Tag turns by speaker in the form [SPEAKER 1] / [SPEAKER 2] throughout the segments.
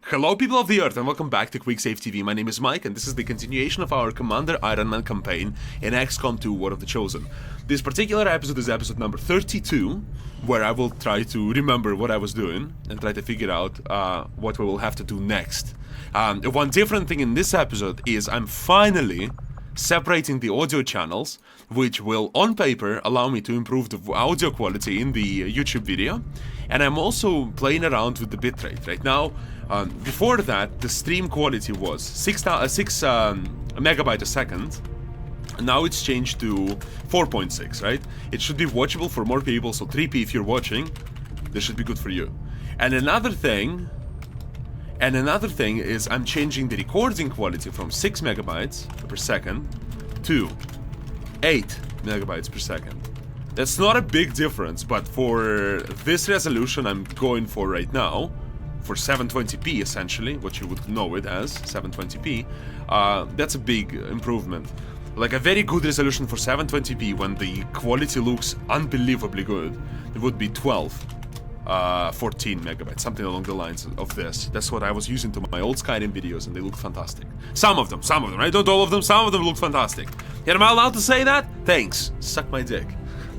[SPEAKER 1] Hello people of the earth and welcome back to QuickSaveTV. My name is Mike and this is the continuation of our Commander Iron Man campaign in XCOM 2 War of the Chosen. This particular episode is episode number 32, where I will try to remember what I was doing and try to figure out what we will have to do next. One different thing in this episode is I'm finally separating the audio channels, which will on paper allow me to improve the audio quality in the YouTube video, and I'm also playing around with the bitrate. Right now, before that, the stream quality was 6 megabyte a second. Now it's changed to 4.6, right? It should be watchable for more people, so 3p if you're watching, this should be good for you. And another thing is I'm changing the recording quality from 6 megabytes per second to 8 megabytes per second. That's not a big difference, but for this resolution I'm going for right now, for 720p essentially, what you would know it as, 720p, that's a big improvement. Like a very good resolution for 720p when the quality looks unbelievably good, it would be 14 megabytes, something along the lines of this. That's what I was using to my old Skyrim videos and they look fantastic. Some of them, right? Not all of them, some of them look fantastic. And am I allowed to say that? Thanks. Suck my dick.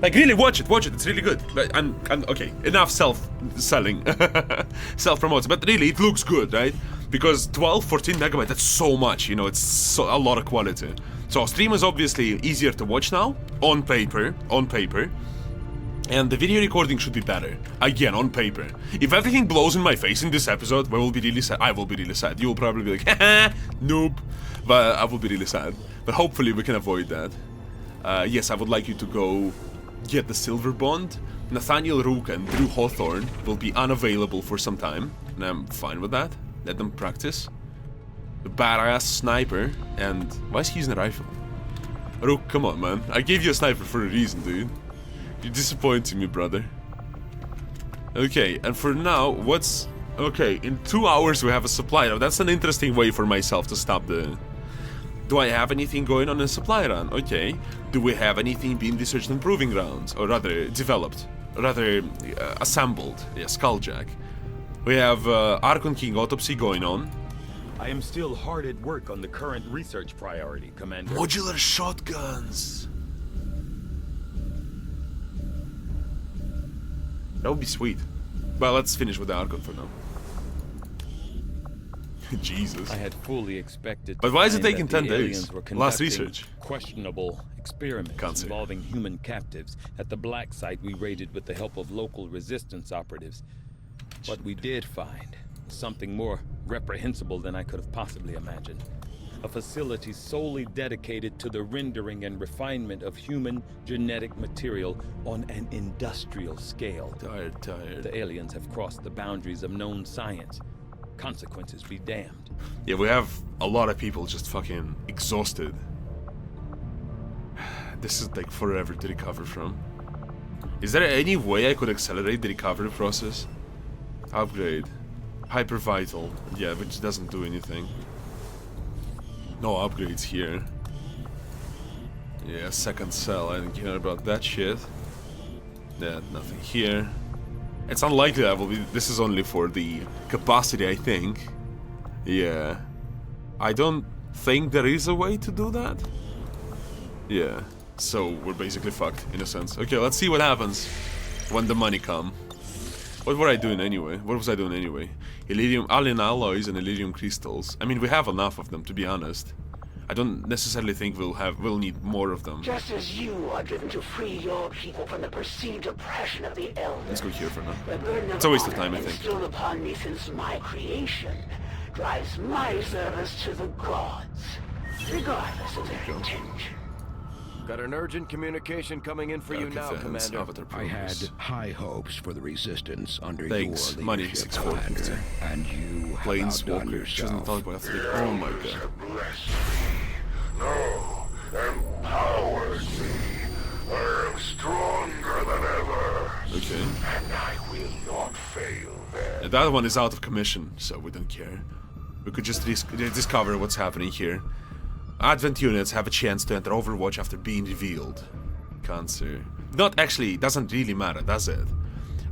[SPEAKER 1] Like, really, watch it, it's really good. But I'm okay, enough self-selling, self-promoting, but really, it looks good, right? Because 14 megabytes, that's so much, you know, it's a lot of quality. So stream is obviously easier to watch now, on paper, and the video recording should be better, again, on paper. If everything blows in my face in this episode, I will be really sad. You will probably be like, haha, noob, but I will be really sad. But hopefully we can avoid that. Yes, I would like you to go get the silver bond. Nathaniel Rook and Drew Hawthorne will be unavailable for some time, and I'm fine with that. Let them practice. The badass sniper, and why is he using a rifle? Rook, come on, man. I gave you a sniper for a reason, dude. You're disappointing me, brother. Okay, and for now, okay, in 2 hours we have a supply. Now, that's an interesting way for myself to stop the... Do I have anything going on in supply run? Okay. Do we have anything being researched and proving grounds? Or rather, developed. Or rather, assembled. Yeah, Skulljack. We have Archon King Autopsy going on.
[SPEAKER 2] I am still hard at work on the current research priority, Commander.
[SPEAKER 1] Modular shotguns. That would be sweet. Well, let's finish with the Archon for now. Jesus.
[SPEAKER 2] I had fully expected.
[SPEAKER 1] But why is it taking 10 days? Last research.
[SPEAKER 2] Questionable experiments involving human captives at the black site we raided with the help of local resistance operatives. What we did find something more reprehensible than I could have possibly imagined. A facility solely dedicated to the rendering and refinement of human genetic material on an industrial scale.
[SPEAKER 1] Tired.
[SPEAKER 2] The aliens have crossed the boundaries of known science. Consequences be damned.
[SPEAKER 1] Yeah, we have a lot of people just fucking exhausted. This is like forever to recover from. Is there any way I could accelerate the recovery process? Upgrade. Hyper Vital. Yeah, which doesn't do anything. No upgrades here. Yeah, second cell. I don't care about that shit. Yeah, nothing here. It's unlikely that will be. This is only for the capacity, I think. Yeah. I don't think there is a way to do that. Yeah. So we're basically fucked, in a sense. Okay, let's see what happens when the money come. What were I doing anyway? What was I doing anyway? Iridium, alien alloys and iridium crystals. I mean, we have enough of them, to be honest. I don't necessarily think we'll need more of them.
[SPEAKER 3] Just as you are driven to free your people from the perceived oppression of the elders.
[SPEAKER 1] Let's go here for now. It's a waste of time, I think.
[SPEAKER 3] Instilled upon me since my creation drives my service to the gods, regardless of their intention.
[SPEAKER 4] Got an urgent communication coming in for you now, Commander.
[SPEAKER 5] I had high hopes for the Resistance under
[SPEAKER 1] your
[SPEAKER 5] leadership,
[SPEAKER 1] money 6450.
[SPEAKER 5] And you
[SPEAKER 1] Planeswalker. Oh my god.
[SPEAKER 6] No, empowered me. I am stronger than ever.
[SPEAKER 1] Okay.
[SPEAKER 6] And I will not fail there.
[SPEAKER 1] And that one is out of commission, so we don't care. We could just discover what's happening here. Advent units have a chance to enter Overwatch after being revealed. Cancer. Not actually, doesn't really matter, does it?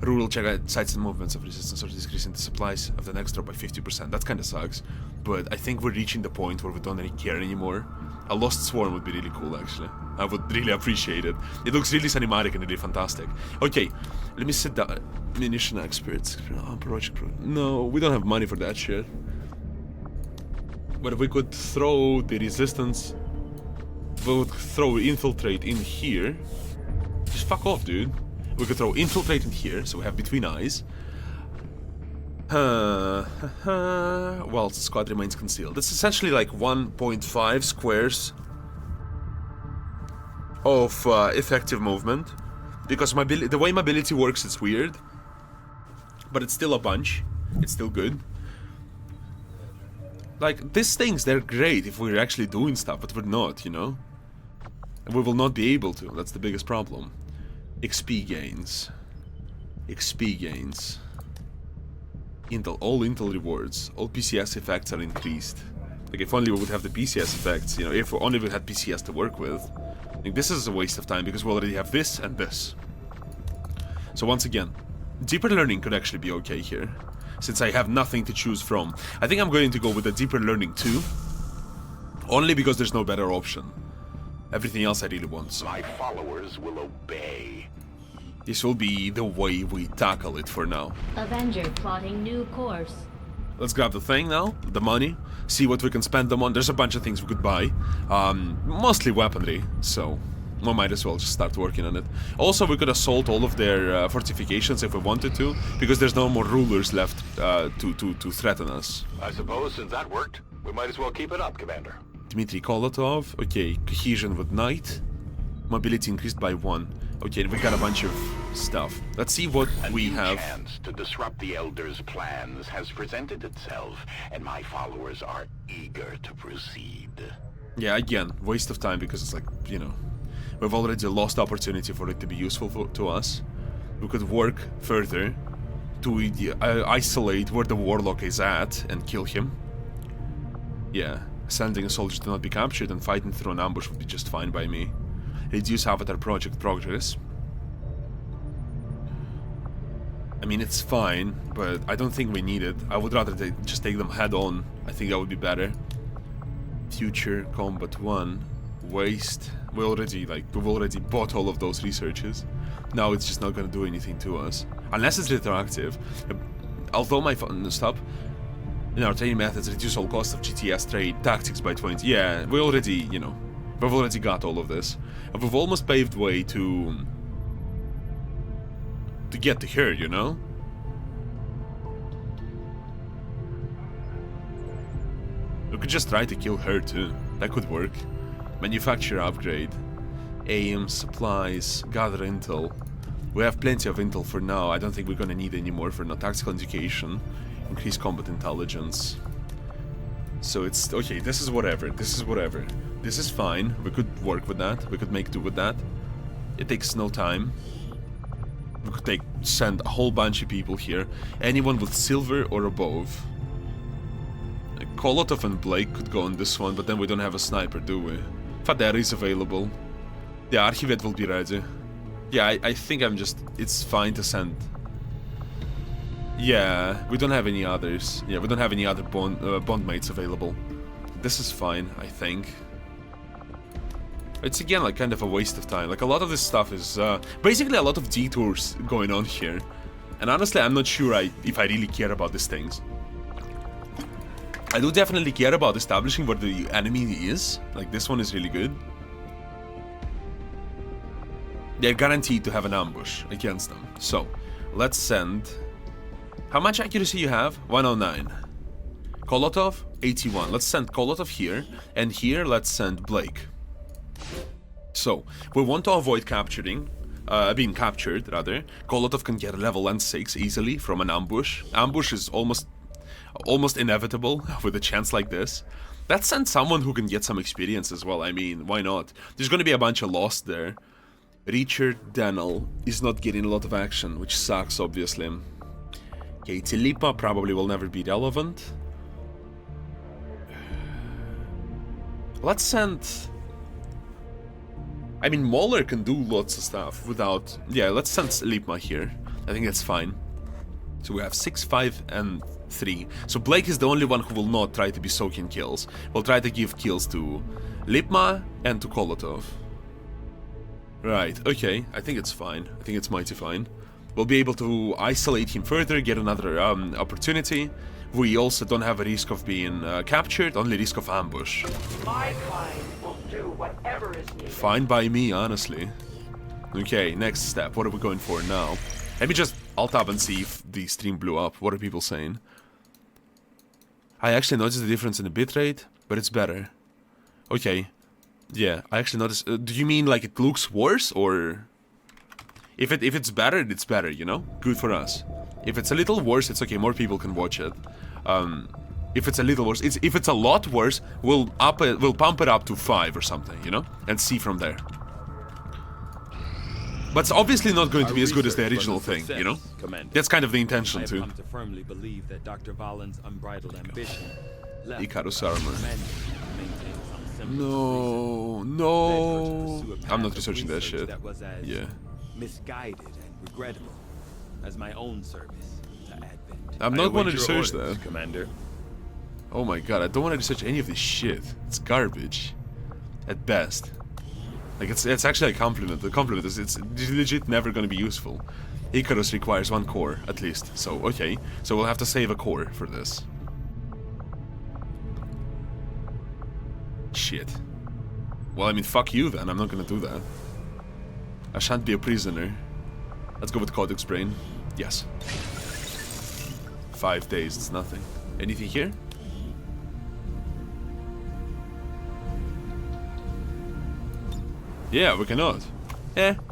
[SPEAKER 1] Rule will check out sites and movements of resistance or decreasing the supplies of the next drop by 50%. That kind of sucks, but I think we're reaching the point where we don't really care anymore. A Lost Swarm would be really cool, actually. I would really appreciate it. It looks really cinematic and really fantastic. Okay, let me sit down. Munition experts. No, we don't have money for that shit. But we could throw the resistance. We would throw infiltrate in here. Just fuck off, dude. We could throw infiltrate in here, so we have between eyes. While the squad remains concealed. It's essentially like 1.5 squares of effective movement. Because the way mobility works, it's weird. But it's still a bunch. It's still good. Like, these things, they're great if we're actually doing stuff, but we're not, you know? And we will not be able to. That's the biggest problem. XP gains. XP gains. Intel, all Intel rewards, all PCS effects are increased. Like, if only we would have the PCS effects, you know, if only we had PCS to work with. Like, this is a waste of time because we already have this and this. So once again, deeper learning could actually be okay here, since I have nothing to choose from. I think I'm going to go with the deeper learning too, only because there's no better option. Everything else I really want. So.
[SPEAKER 6] My followers will obey.
[SPEAKER 1] This will be the way we tackle it for now.
[SPEAKER 7] Avenger plotting new course.
[SPEAKER 1] Let's grab the thing now, the money, see what we can spend them on. There's a bunch of things we could buy, mostly weaponry, so we might as well just start working on it. Also, we could assault all of their fortifications if we wanted to, because there's no more rulers left to threaten us.
[SPEAKER 6] I suppose since that worked, we might as well keep it up, Commander.
[SPEAKER 1] Dmitry Kolotov, okay, cohesion with Knight, mobility increased by 1. Okay, we got a bunch of stuff. Let's see what we have.
[SPEAKER 6] A chance to disrupt the Elders' plans has presented itself, and my followers are eager to proceed.
[SPEAKER 1] Yeah, again, waste of time because it's like, you know, we've already lost opportunity for it to be useful to us. We could work further to isolate where the Warlock is at and kill him. Yeah, sending a soldier to not be captured and fighting through an ambush would be just fine by me. Reduce Avatar project progress. I mean, it's fine, but I don't think we need it. I would rather just take them head on. I think that would be better. Future Combat 1. Waste. We've already bought all of those researches. Now it's just not gonna do anything to us. Unless it's retroactive. Although my stop. In our training methods, reduce all costs of GTS trade tactics by 20. Yeah, we already, you know, we've already got all of this. And we've almost paved way to get to her, you know? We could just try to kill her too. That could work. Manufacture upgrade. Aim, supplies, gather intel. We have plenty of intel for now. I don't think we're gonna need any more for now. Tactical education. Increase combat intelligence. So it's okay, this is whatever. This is whatever. This is fine. We could work with that. We could make do with that. It takes no time. We could send a whole bunch of people here. Anyone with silver or above. Kolotov and Blake could go on this one, but then we don't have a sniper, do we? Fadera is available. The Archivet will be ready. Yeah, I think it's fine to send. Yeah, we don't have any others. Yeah, we don't have any other bondmates available. This is fine, I think. It's again like kind of a waste of time. Like a lot of this stuff is basically a lot of detours going on here. And honestly, I'm not sure if I really care about these things. I do definitely care about establishing where the enemy is. Like this one is really good. They're guaranteed to have an ambush against them. So, let's send... How much accuracy you have? 109. Kolotov, 81. Let's send Kolotov here. And here, let's send Blake. So, we want to avoid being captured, rather. Kolotov can get level N6 easily from an ambush. Ambush is almost inevitable with a chance like this. Let's send someone who can get some experience as well. I mean, why not? There's going to be a bunch of lost there. Richard Dennell is not getting a lot of action, which sucks, obviously. Okay, Tilipa probably will never be relevant. Let's send... I mean, Mauler can do lots of stuff without... Yeah, let's send Lipma here. I think that's fine. So we have 6, 5, and 3. So Blake is the only one who will not try to be soaking kills. We'll try to give kills to Lipma and to Kolotov. Right, okay. I think it's fine. I think it's mighty fine. We'll be able to isolate him further, get another opportunity. We also don't have a risk of being captured, only risk of ambush.
[SPEAKER 3] My kind will do whatever is needed.
[SPEAKER 1] Fine by me, honestly. Okay, next step. What are we going for now? Let me just alt-tab and see if the stream blew up. What are people saying? I actually noticed the difference in the bitrate, but it's better. Okay. Yeah, I actually noticed... do you mean like it looks worse, or... If it's better, it's better, you know? Good for us. If it's a little worse, it's okay, more people can watch it. If it's a little worse... if it's a lot worse, we'll pump it up to 5 or something, you know? And see from there. But it's obviously not going to be as good as the original thing, you know?
[SPEAKER 2] Commander.
[SPEAKER 1] That's kind of the intention, too.
[SPEAKER 2] I have come to firmly believe that Dr. Valen's unbridled ambition left
[SPEAKER 1] Icarus armor.
[SPEAKER 2] humanity to maintain some semblance
[SPEAKER 1] No,
[SPEAKER 2] of reason,
[SPEAKER 1] no.
[SPEAKER 2] led her to pursue a path
[SPEAKER 1] I'm not
[SPEAKER 2] of
[SPEAKER 1] researching that
[SPEAKER 2] research
[SPEAKER 1] shit.
[SPEAKER 2] that was as
[SPEAKER 1] Yeah.
[SPEAKER 2] misguided and regrettable as my own service to Advent.
[SPEAKER 1] I'm not going to research that.
[SPEAKER 2] Commander.
[SPEAKER 1] Oh my god, I don't want to research any of this shit. It's garbage. At best. Like, it's actually a compliment. The compliment is it's legit never going to be useful. Icarus requires 1 core, at least. So, okay. So we'll have to save a core for this. Shit. Well, I mean, fuck you then. I'm not going to do that. I shan't be a prisoner. Let's go with Codex Brain. Yes. 5 days, it's nothing. Anything here? Yeah, we cannot.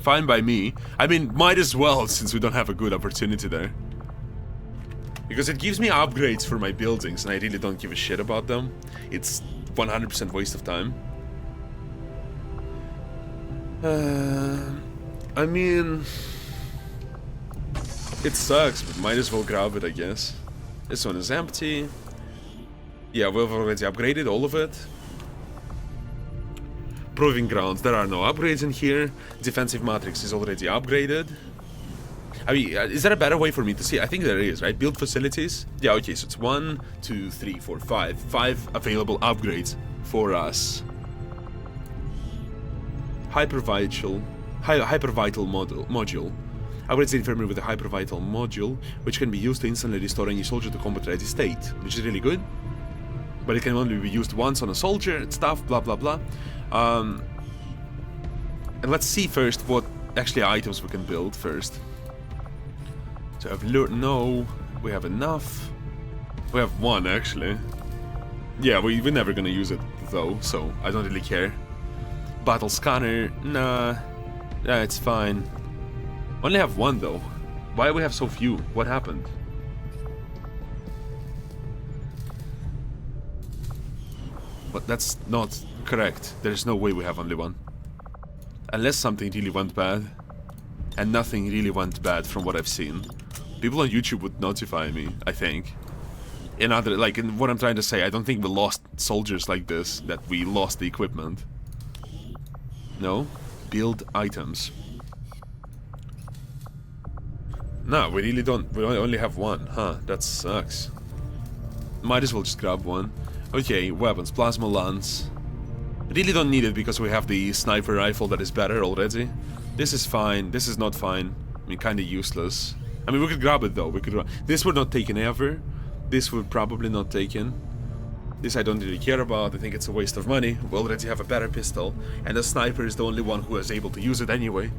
[SPEAKER 1] Fine by me. I mean, might as well, since we don't have a good opportunity there. Because it gives me upgrades for my buildings, and I really don't give a shit about them. It's 100% waste of time. I mean... It sucks, but might as well grab it, I guess. This one is empty. Yeah, we've already upgraded all of it. Proving grounds, there are no upgrades in here. Defensive matrix is already upgraded. I mean, is there a better way for me to see? I think there is, right? Build facilities. Yeah, okay, so it's 1, 2, 3, 4, 5. 5 available upgrades for us. Hypervital module. Upgrades the infirmary with a hypervital module, which can be used to instantly restore any soldier to combat-ready state, which is really good. But it can only be used once on a soldier and stuff, blah blah blah. And let's see first what actually items we can build first. So I've learned, no, we have enough. We have 1 actually. Yeah, we're never gonna use it though, so I don't really care. Battle scanner, nah, it's fine. Only have 1 though. Why do we have so few? What happened? But that's not correct. There's no way we have only 1. Unless something really went bad. And nothing really went bad from what I've seen. People on YouTube would notify me, I think. In what I'm trying to say, I don't think we lost soldiers like this, that we lost the equipment. No? Build items. No, we really don't. We only have 1. Huh, that sucks. Might as well just grab 1. Okay, weapons. Plasma lance. Really don't need it because we have the sniper rifle that is better already. This is fine. This is not fine. I mean, kind of useless. I mean, we could grab it though. This we're not taking ever. This we're probably not taking. This I don't really care about. I think it's a waste of money. We already have a better pistol. And the sniper is the only one who is able to use it anyway.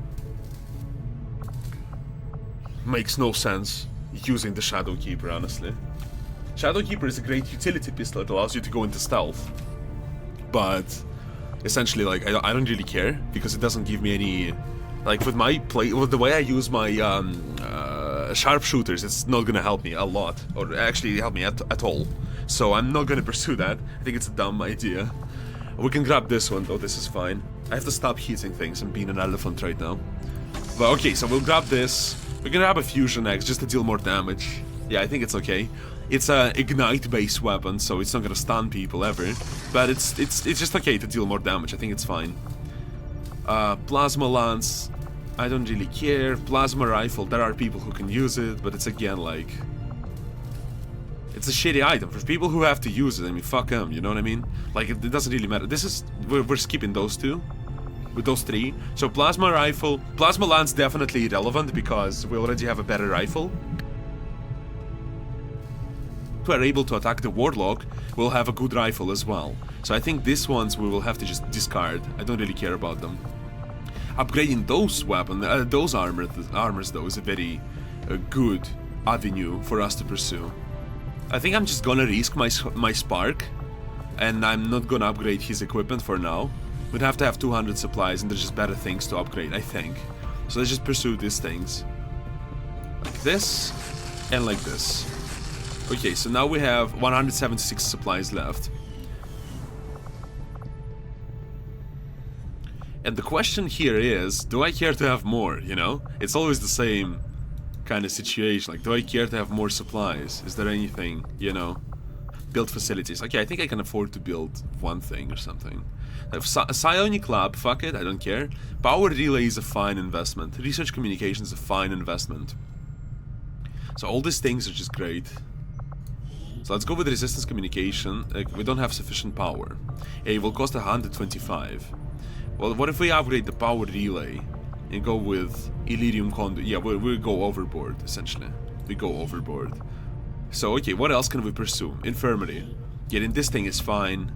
[SPEAKER 1] Makes no sense using the Shadowkeeper, honestly. Shadowkeeper is a great utility pistol. It allows you to go into stealth. But essentially, like, I don't really care because it doesn't give me any... Like, with the way I use my sharpshooters, it's not gonna help me a lot, or actually help me at all. So I'm not gonna pursue that. I think it's a dumb idea. We can grab this one though. This is fine. I have to stop hitting things and being an elephant right now. But okay, so we'll grab this. We can grab a fusion axe just to deal more damage. Yeah, I think it's okay. It's a ignite-based weapon, so it's not gonna stun people ever. But it's just okay to deal more damage. I think it's fine. Plasma lance. I don't really care. Plasma rifle, there are people who can use it, but it's again like... It's a shitty item. For people who have to use it, I mean, fuck them, you know what I mean? Like, it doesn't really matter. This is... We're skipping those two. With those three. So plasma rifle... Plasma lance definitely irrelevant because we already have a better rifle. If we're able to attack the warlock, we'll have a good rifle as well. So I think these ones we will have to just discard. I don't really care about them. Upgrading those those armors though is a very good avenue for us to pursue. I think I'm just gonna risk my spark, and I'm not gonna upgrade his equipment for now. We'd have to have 200 supplies, and there's just better things to upgrade, I think. So let's just pursue these things. Like this, and like this. Okay, so now we have 176 supplies left. And the question here is, do I care to have more, you know? It's always the same kind of situation, like, do I care to have more supplies? Is there anything, you know? Build facilities. Okay, I think I can afford to build one thing or something. A psionic lab, fuck it, I don't care. Power relay is a fine investment. Research communication is a fine investment. So all these things are just great. So let's go with resistance communication. We don't have sufficient power. It will cost 125. Well, what if we upgrade the power relay and go with Illyrium conduit? Yeah, we'll go overboard, essentially. We go overboard. So, okay, what else can we pursue? Infirmary. Getting this thing is fine.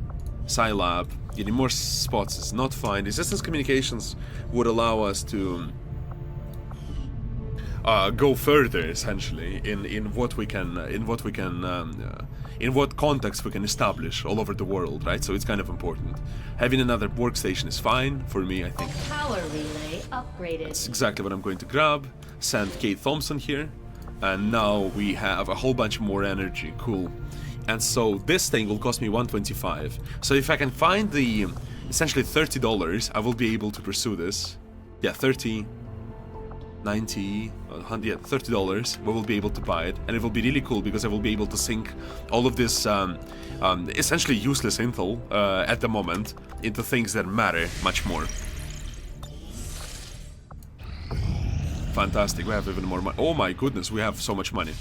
[SPEAKER 1] Scilab. Getting more spots is not fine. Resistance communications would allow us to go further, essentially, in what context we can establish all over the world, right? So it's kind of important. Having another workstation is fine for me, I think.
[SPEAKER 7] Power relay upgraded.
[SPEAKER 1] That's exactly what I'm going to grab. Send Kate Thompson here. And now we have a whole bunch more energy. Cool. And so this thing will cost me 125. So if I can find the essentially $30, I will be able to pursue this. Yeah, 30, 90, 100, yeah, $30. We will be able to buy it, and it will be really cool because I will be able to sink all of this essentially useless intel at the moment into things that matter much more. Fantastic, we have even more money. Oh my goodness, we have so much money.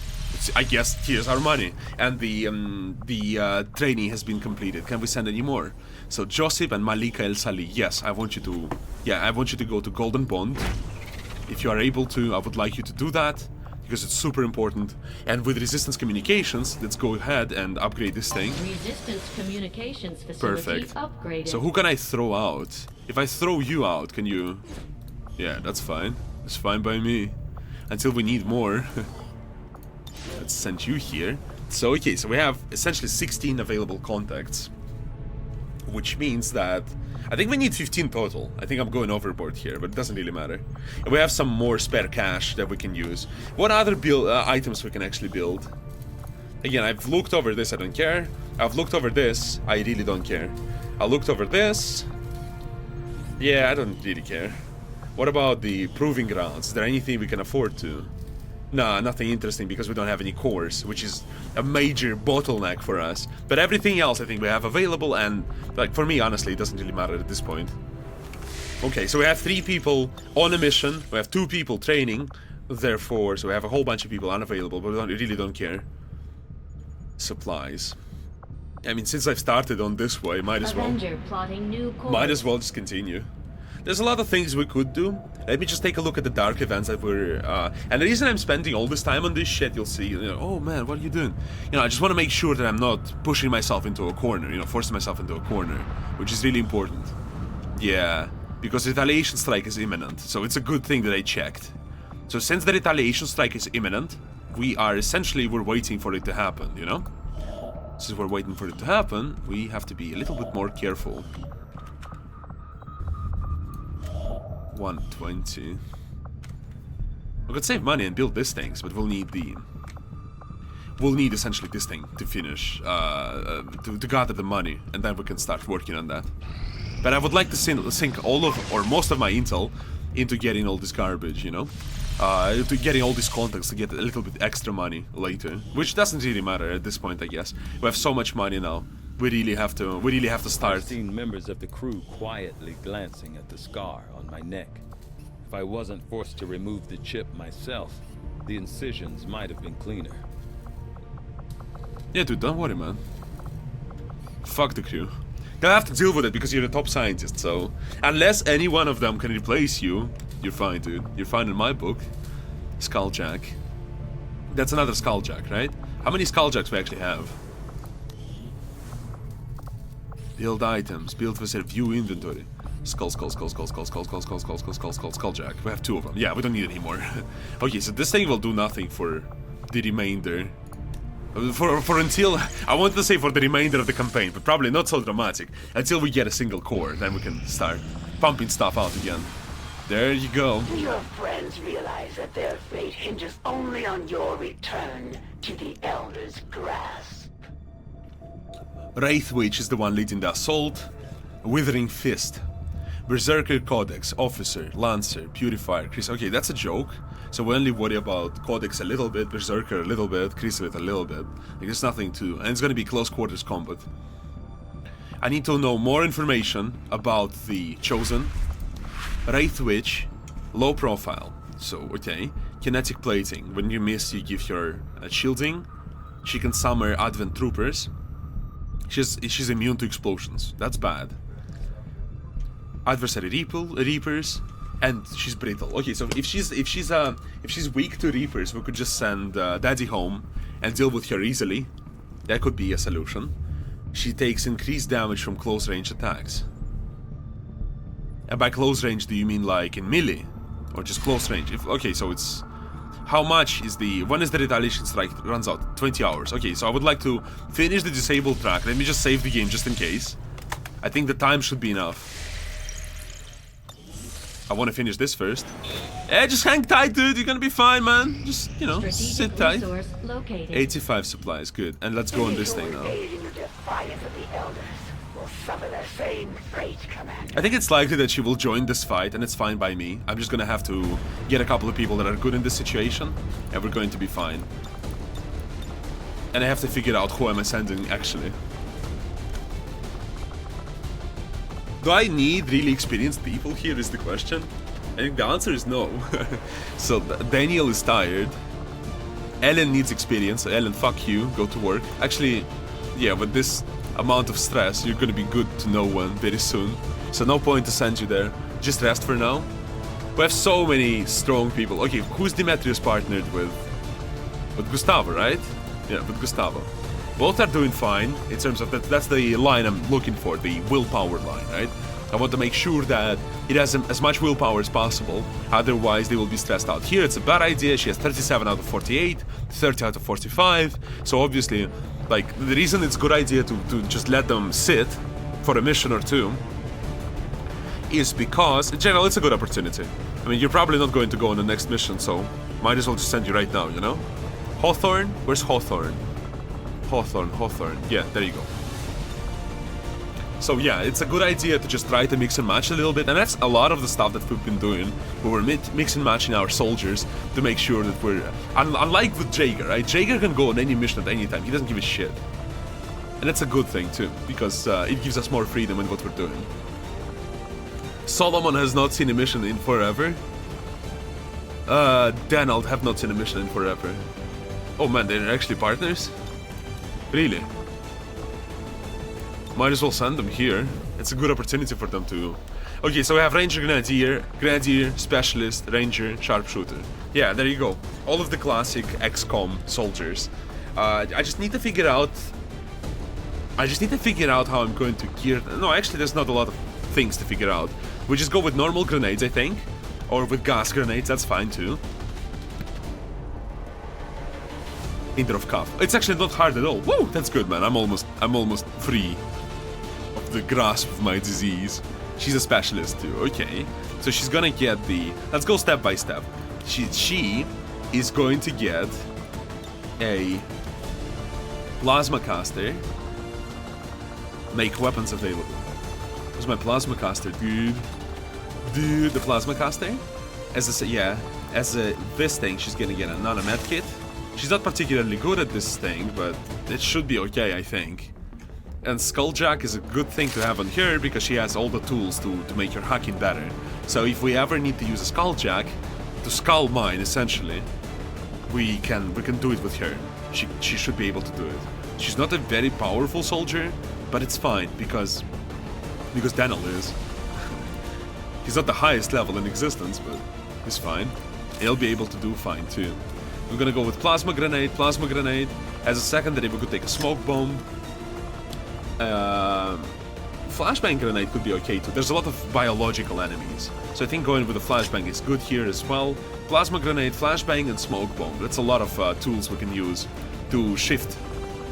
[SPEAKER 1] I guess here's our money. And the training has been completed. Can we send any more? So Joseph and Malika El Sali. Yes, I want you to... Yeah, I want you to go to Golden Bond. If you are able to, I would like you to do that, because it's super important. And with resistance communications, let's go ahead and upgrade this thing.
[SPEAKER 7] Resistance communications facility
[SPEAKER 1] Perfect.
[SPEAKER 7] upgraded.
[SPEAKER 1] So who can I throw out? If I throw you out, can you... Yeah, that's fine. It's fine by me. Until we need more. Let's send you here. So, okay, so we have essentially 16 available contacts. Which means that... I think we need 15 total. I think I'm going overboard here, but it doesn't really matter. And we have some more spare cash that we can use. What other items we can actually build? Again, I've looked over this, I don't care. I've looked over this, I really don't care. I looked over this. Yeah, I don't really care. What about the proving grounds? Is there anything we can afford to? Nah, nothing interesting because we don't have any cores, which is a major bottleneck for us. But everything else I think we have available, and like for me, honestly, it doesn't really matter at this point. Okay, so we have 3 people on a mission. We have 2 people training, therefore, so we have a whole bunch of people unavailable, but we really don't care. Supplies. I mean, since I've started on this way, might as well.
[SPEAKER 7] Avenger plotting new course.
[SPEAKER 1] Might as well just continue. There's a lot of things we could do. Let me just take a look at the dark events that we're... and the reason I'm spending all this time on this shit, you'll see, you know, oh man, what are you doing? You know, I just want to make sure that I'm not pushing myself into a corner, you know, forcing myself into a corner, which is really important. Yeah, because retaliation strike is imminent, so it's a good thing that I checked. So since the retaliation strike is imminent, we're waiting for it to happen, you know? Since we're waiting for it to happen, we have to be a little bit more careful. 120. We could save money and build these things, but we'll need essentially this thing to finish, to gather the money, and then we can start working on that. But I would like to sink all of, or most of my intel into getting all this garbage, you know? To getting all these contacts to get a little bit extra money later, which doesn't really matter at this point, I guess. We have so much money now. We really have to start.
[SPEAKER 2] I've seen members of the crew quietly glancing at the scar on my neck. If I wasn't forced to remove the chip myself, the incisions might have been cleaner.
[SPEAKER 1] Yeah, dude, don't worry, man. Fuck the crew. Gonna have to deal with it because you're the top scientist, so... Unless any one of them can replace you, you're fine, dude. You're fine in my book. Skulljack. That's another Skulljack, right? How many Skulljacks we actually have? Build items, build facility, view inventory. Skulljack. We have 2 of them. Yeah, we don't need any more. Okay, so this thing will do nothing for the remainder. For until... I wanted to say for the remainder of the campaign, but probably not so dramatic. Until we get a single core, then we can start pumping stuff out again. There you go.
[SPEAKER 3] Do your friends realize that their fate hinges only on your return to the Elder's grasp?
[SPEAKER 1] Wraith Witch is the one leading the assault. Withering Fist. Berserker Codex, Officer, Lancer, Purifier, Chris. Okay, that's a joke. So we only worry about Codex a little bit, Berserker a little bit, Chrysalit a little bit. Like, there's nothing to... And it's gonna be close quarters combat. I need to know more information about the Chosen. Wraith Witch, low profile. So, okay. Kinetic plating. When you miss, you give her shielding. She can summon Advent Troopers. She's immune to explosions. That's bad. Adversary Reapers, and she's brittle. Okay, so if she's weak to Reapers, we could just send Daddy home and deal with her easily. That could be a solution. She takes increased damage from close range attacks. And by close range, do you mean like in melee, or just close range? Okay, so it's how much is the... When is the retaliation strike runs out? 20 hours. Okay, so I would like to finish the disabled track. Let me just save the game just in case. I think the time should be enough. I want to finish this first. Eh, just hang tight, dude. You're gonna be fine, man. Just, you know, sit tight. 85 supplies, good. And let's go on this thing now. I think it's likely that she will join this fight, and it's fine by me. I'm just gonna have to get a couple of people that are good in this situation, and we're going to be fine. And I have to figure out who am I sending, actually. Do I need really experienced people here is the question. I think the answer is no. So Daniel is tired. Ellen needs experience. Ellen, fuck you. Go to work. Actually, yeah, with this amount of stress, you're gonna be good to no one very soon. So no point to send you there. Just rest for now. We have so many strong people. Okay, who's Demetrius partnered with? With Gustavo, right? Yeah, with Gustavo. Both are doing fine in terms of that's the line I'm looking for, the willpower line, right? I want to make sure that it has as much willpower as possible, otherwise they will be stressed out. Here it's a bad idea, she has 37 out of 48, 30 out of 45, so obviously, like, the reason it's a good idea to just let them sit for a mission or two is because, in general, it's a good opportunity. I mean, you're probably not going to go on the next mission, so might as well just send you right now, you know? Hawthorne? Where's Hawthorne? Hawthorne. Yeah, there you go. So yeah, it's a good idea to just try to mix and match a little bit, and that's a lot of the stuff that we've been doing. We were mix and matching our soldiers to make sure that we're... Unlike with Jaeger, right? Jaeger can go on any mission at any time. He doesn't give a shit. And that's a good thing too, because it gives us more freedom in what we're doing. Solomon has not seen a mission in forever. Donald have not seen a mission in forever. Oh man, they're actually partners? Really? Might as well send them here. It's a good opportunity for them to... Okay, so we have Ranger, Grenadier, Specialist, Ranger, Sharpshooter. Yeah, there you go. All of the classic XCOM soldiers. I just need to figure out... how I'm going to gear... No, actually there's not a lot of things to figure out. We just go with normal grenades, I think. Or with gas grenades, that's fine too. Hinder of Cuff. It's actually not hard at all. Woo! That's good, man. I'm almost free of the grasp of my disease. She's a specialist too. Okay. So she's gonna get the... Let's go step by step. She is going to get a plasma caster. Make weapons available. Where's my plasma caster, dude? Dude, the plasma caster? As this thing, she's gonna get a nano-med kit. She's not particularly good at this thing, but it should be okay, I think. And Skulljack is a good thing to have on her because she has all the tools to make her hacking better. So if we ever need to use a Skulljack to skull mine, essentially, we can do it with her. She should be able to do it. She's not a very powerful soldier, but it's fine because Daniel is. He's not the highest level in existence, but he's fine. He'll be able to do fine too. We're gonna go with Plasma Grenade. Plasma Grenade. As a secondary, we could take a Smoke Bomb. Flashbang Grenade could be okay too. There's a lot of biological enemies, so I think going with the Flashbang is good here as well. Plasma Grenade, Flashbang, and Smoke Bomb. That's a lot of tools we can use to shift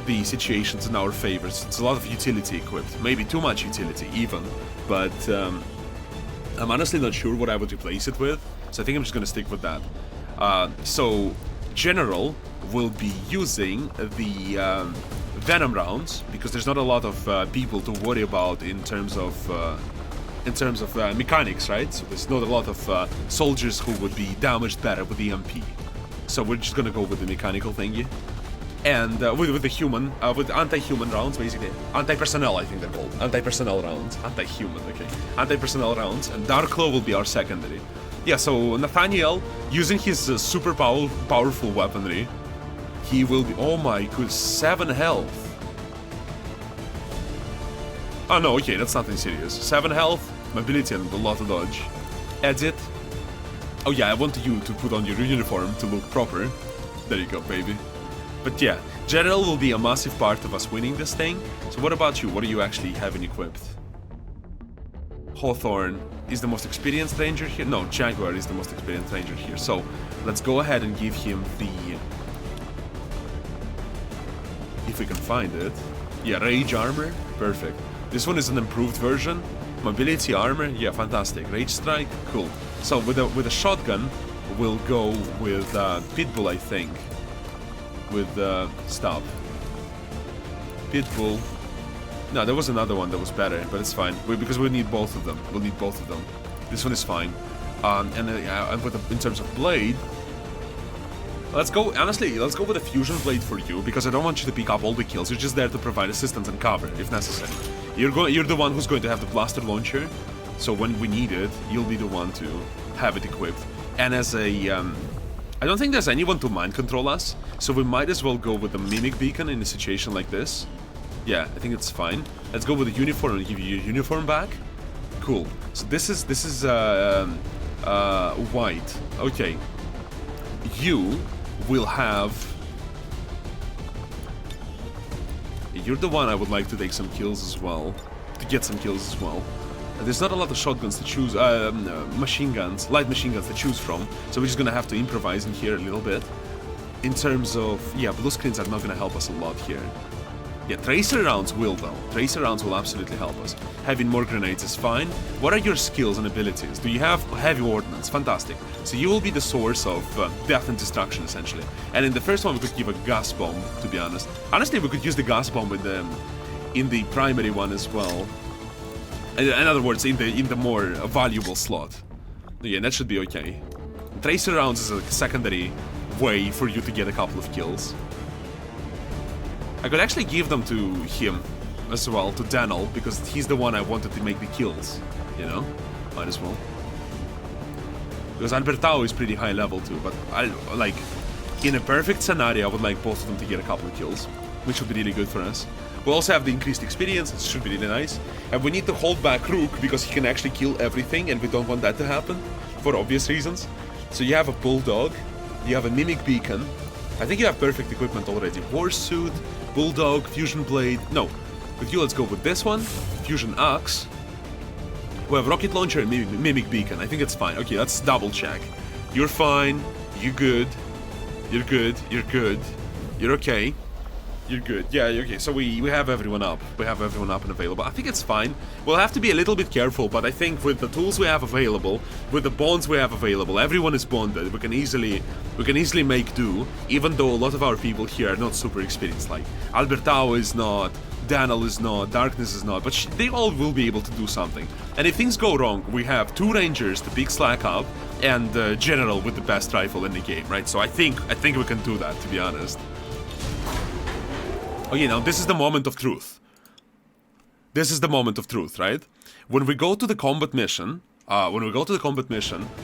[SPEAKER 1] the situations in our favor. It's a lot of utility equipped. Maybe too much utility even, but I'm honestly not sure what I would replace it with, so I think I'm just gonna stick with that. So General will be using the Venom rounds because there's not a lot of people to worry about in terms of mechanics, right? So there's not a lot of soldiers who would be damaged better with the EMP. So we're just gonna go with the mechanical thingy. And with the human, with anti-human rounds, basically. Anti-personnel, I think they're called. Anti-personnel rounds. Anti-human, okay. Anti-personnel rounds, and Darkclaw will be our secondary. Yeah, so Nathaniel, using his super powerful weaponry, he will be... Oh my god, 7 health. Oh no, okay, that's nothing serious. 7 health, mobility, and a lot of dodge. Edit. Oh yeah, I want you to put on your uniform to look proper. There you go, baby. But yeah, General will be a massive part of us winning this thing. So what about you? What do you actually having equipped? Hawthorne is the most experienced ranger here. No, Jaguar is the most experienced ranger here. So let's go ahead and give him the... If we can find it. Yeah, Rage Armor. Perfect. This one is an improved version. Mobility Armor. Yeah, fantastic. Rage Strike. Cool. So with a shotgun, we'll go with Pitbull, I think. With stop. Pitbull. No, there was another one that was better, but it's fine because we need both of them. We'll need both of them. This one is fine. And in terms of blade, let's go. Honestly, let's go with a fusion blade for you because I don't want you to pick up all the kills. You're just there to provide assistance and cover if necessary. You're the one who's going to have the blaster launcher, so when we need it, you'll be the one to have it equipped. And as a I don't think there's anyone to mind control us, so we might as well go with the Mimic Beacon in a situation like this. Yeah, I think it's fine. Let's go with the uniform and give you your uniform back. Cool. So this is white. Okay. You will have... You're the one I would like to take some kills as well. To get some kills as well. There's not a lot of shotguns to choose, machine guns, light machine guns to choose from, so we're just gonna have to improvise in here a little bit. In terms of, yeah, blue screens are not gonna help us a lot here. Yeah, tracer rounds will though. Tracer rounds will absolutely help us. Having more grenades is fine. What are your skills and abilities? Do you have heavy ordnance? Fantastic. So you will be the source of death and destruction essentially. And in the first one we could give a gas bomb, to be honest. Honestly, we could use the gas bomb with in the primary one as well. In other words, in the more valuable slot. Yeah, that should be okay. Tracer rounds is a secondary way for you to get a couple of kills. I could actually give them to him as well, to Daniel, because he's the one I wanted to make the kills, you know? Might as well. Because Albertao is pretty high level too, but in a perfect scenario, I would like both of them to get a couple of kills, which would be really good for us. We also have the increased experience, it should be really nice. And we need to hold back Rook because he can actually kill everything and we don't want that to happen, for obvious reasons. So you have a Bulldog, you have a Mimic Beacon. I think you have perfect equipment already. Horse Suit, Bulldog, Fusion Blade. No, with you let's go with this one, Fusion Axe. We have Rocket Launcher and Mimic Beacon. I think it's fine. Okay, let's double check. You're fine, you're good, you're good, you're good, you're okay. You're good. Yeah, okay, so we have everyone up. We have everyone up and available. I think it's fine. We'll have to be a little bit careful, but I think with the tools we have available, with the bonds we have available, everyone is bonded. We can easily make do, even though a lot of our people here are not super experienced. Like, Albertao is not, Daniel is not, Darkness is not, but they all will be able to do something. And if things go wrong, we have 2 Rangers to pick slack up, and General with the best rifle in the game, right? So I think we can do that, to be honest. Okay, now this is the moment of truth. this is the moment of truth, right? When we go to the combat mission,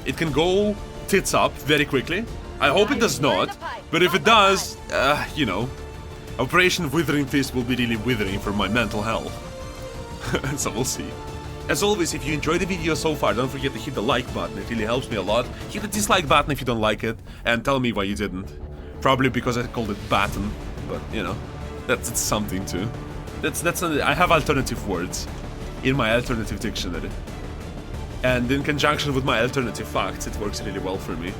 [SPEAKER 1] it can go tits up very quickly. I hope it does not, but if it does, you know, Operation Withering Fist will be really withering for my mental health. So we'll see. As always, if you enjoyed the video so far, don't forget to hit the like button, it really helps me a lot. Hit the dislike button if you don't like it, and tell me why you didn't. Probably because I called it batten, but you know, that's something too. I have alternative words in my alternative dictionary. And in conjunction with my alternative facts, it works really well for me.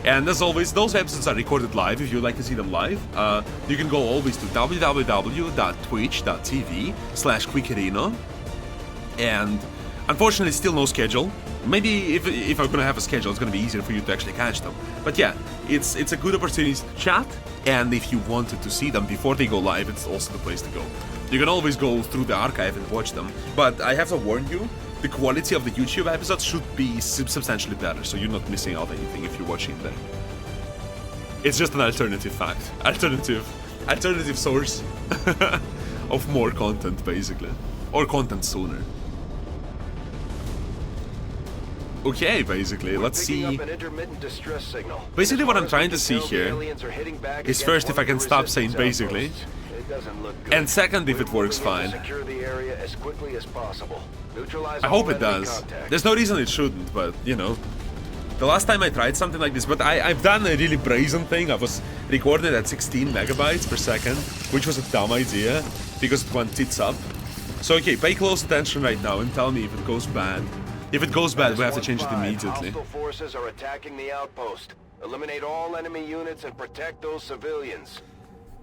[SPEAKER 1] And as always, those episodes are recorded live. If you'd like to see them live, you can go always to www.twitch.tv/QuickReno. And unfortunately, still no schedule. Maybe if I'm gonna have a schedule, it's gonna be easier for you to actually catch them. But yeah, it's a good opportunity to chat. And if you wanted to see them before they go live, it's also the place to go. You can always go through the archive and watch them. But I have to warn you, the quality of the YouTube episodes should be substantially better, so you're not missing out anything if you're watching them. It's just an alternative fact. Alternative source of more content, basically. Or content sooner. Okay, basically, let's see. Basically what I'm trying to see here is first if I can stop saying basically, and second if it works fine. I hope it does. There's no reason it shouldn't, but you know. The last time I tried something like this, but I've done a really brazen thing. I was recorded at 16 megabytes per second, which was a dumb idea, because it went tits up. So okay, pay close attention right now and tell me if it goes bad. If it goes bad, we have to change it immediately.
[SPEAKER 4] Hostile forces are attacking the outpost. Eliminate all enemy units and protect those civilians.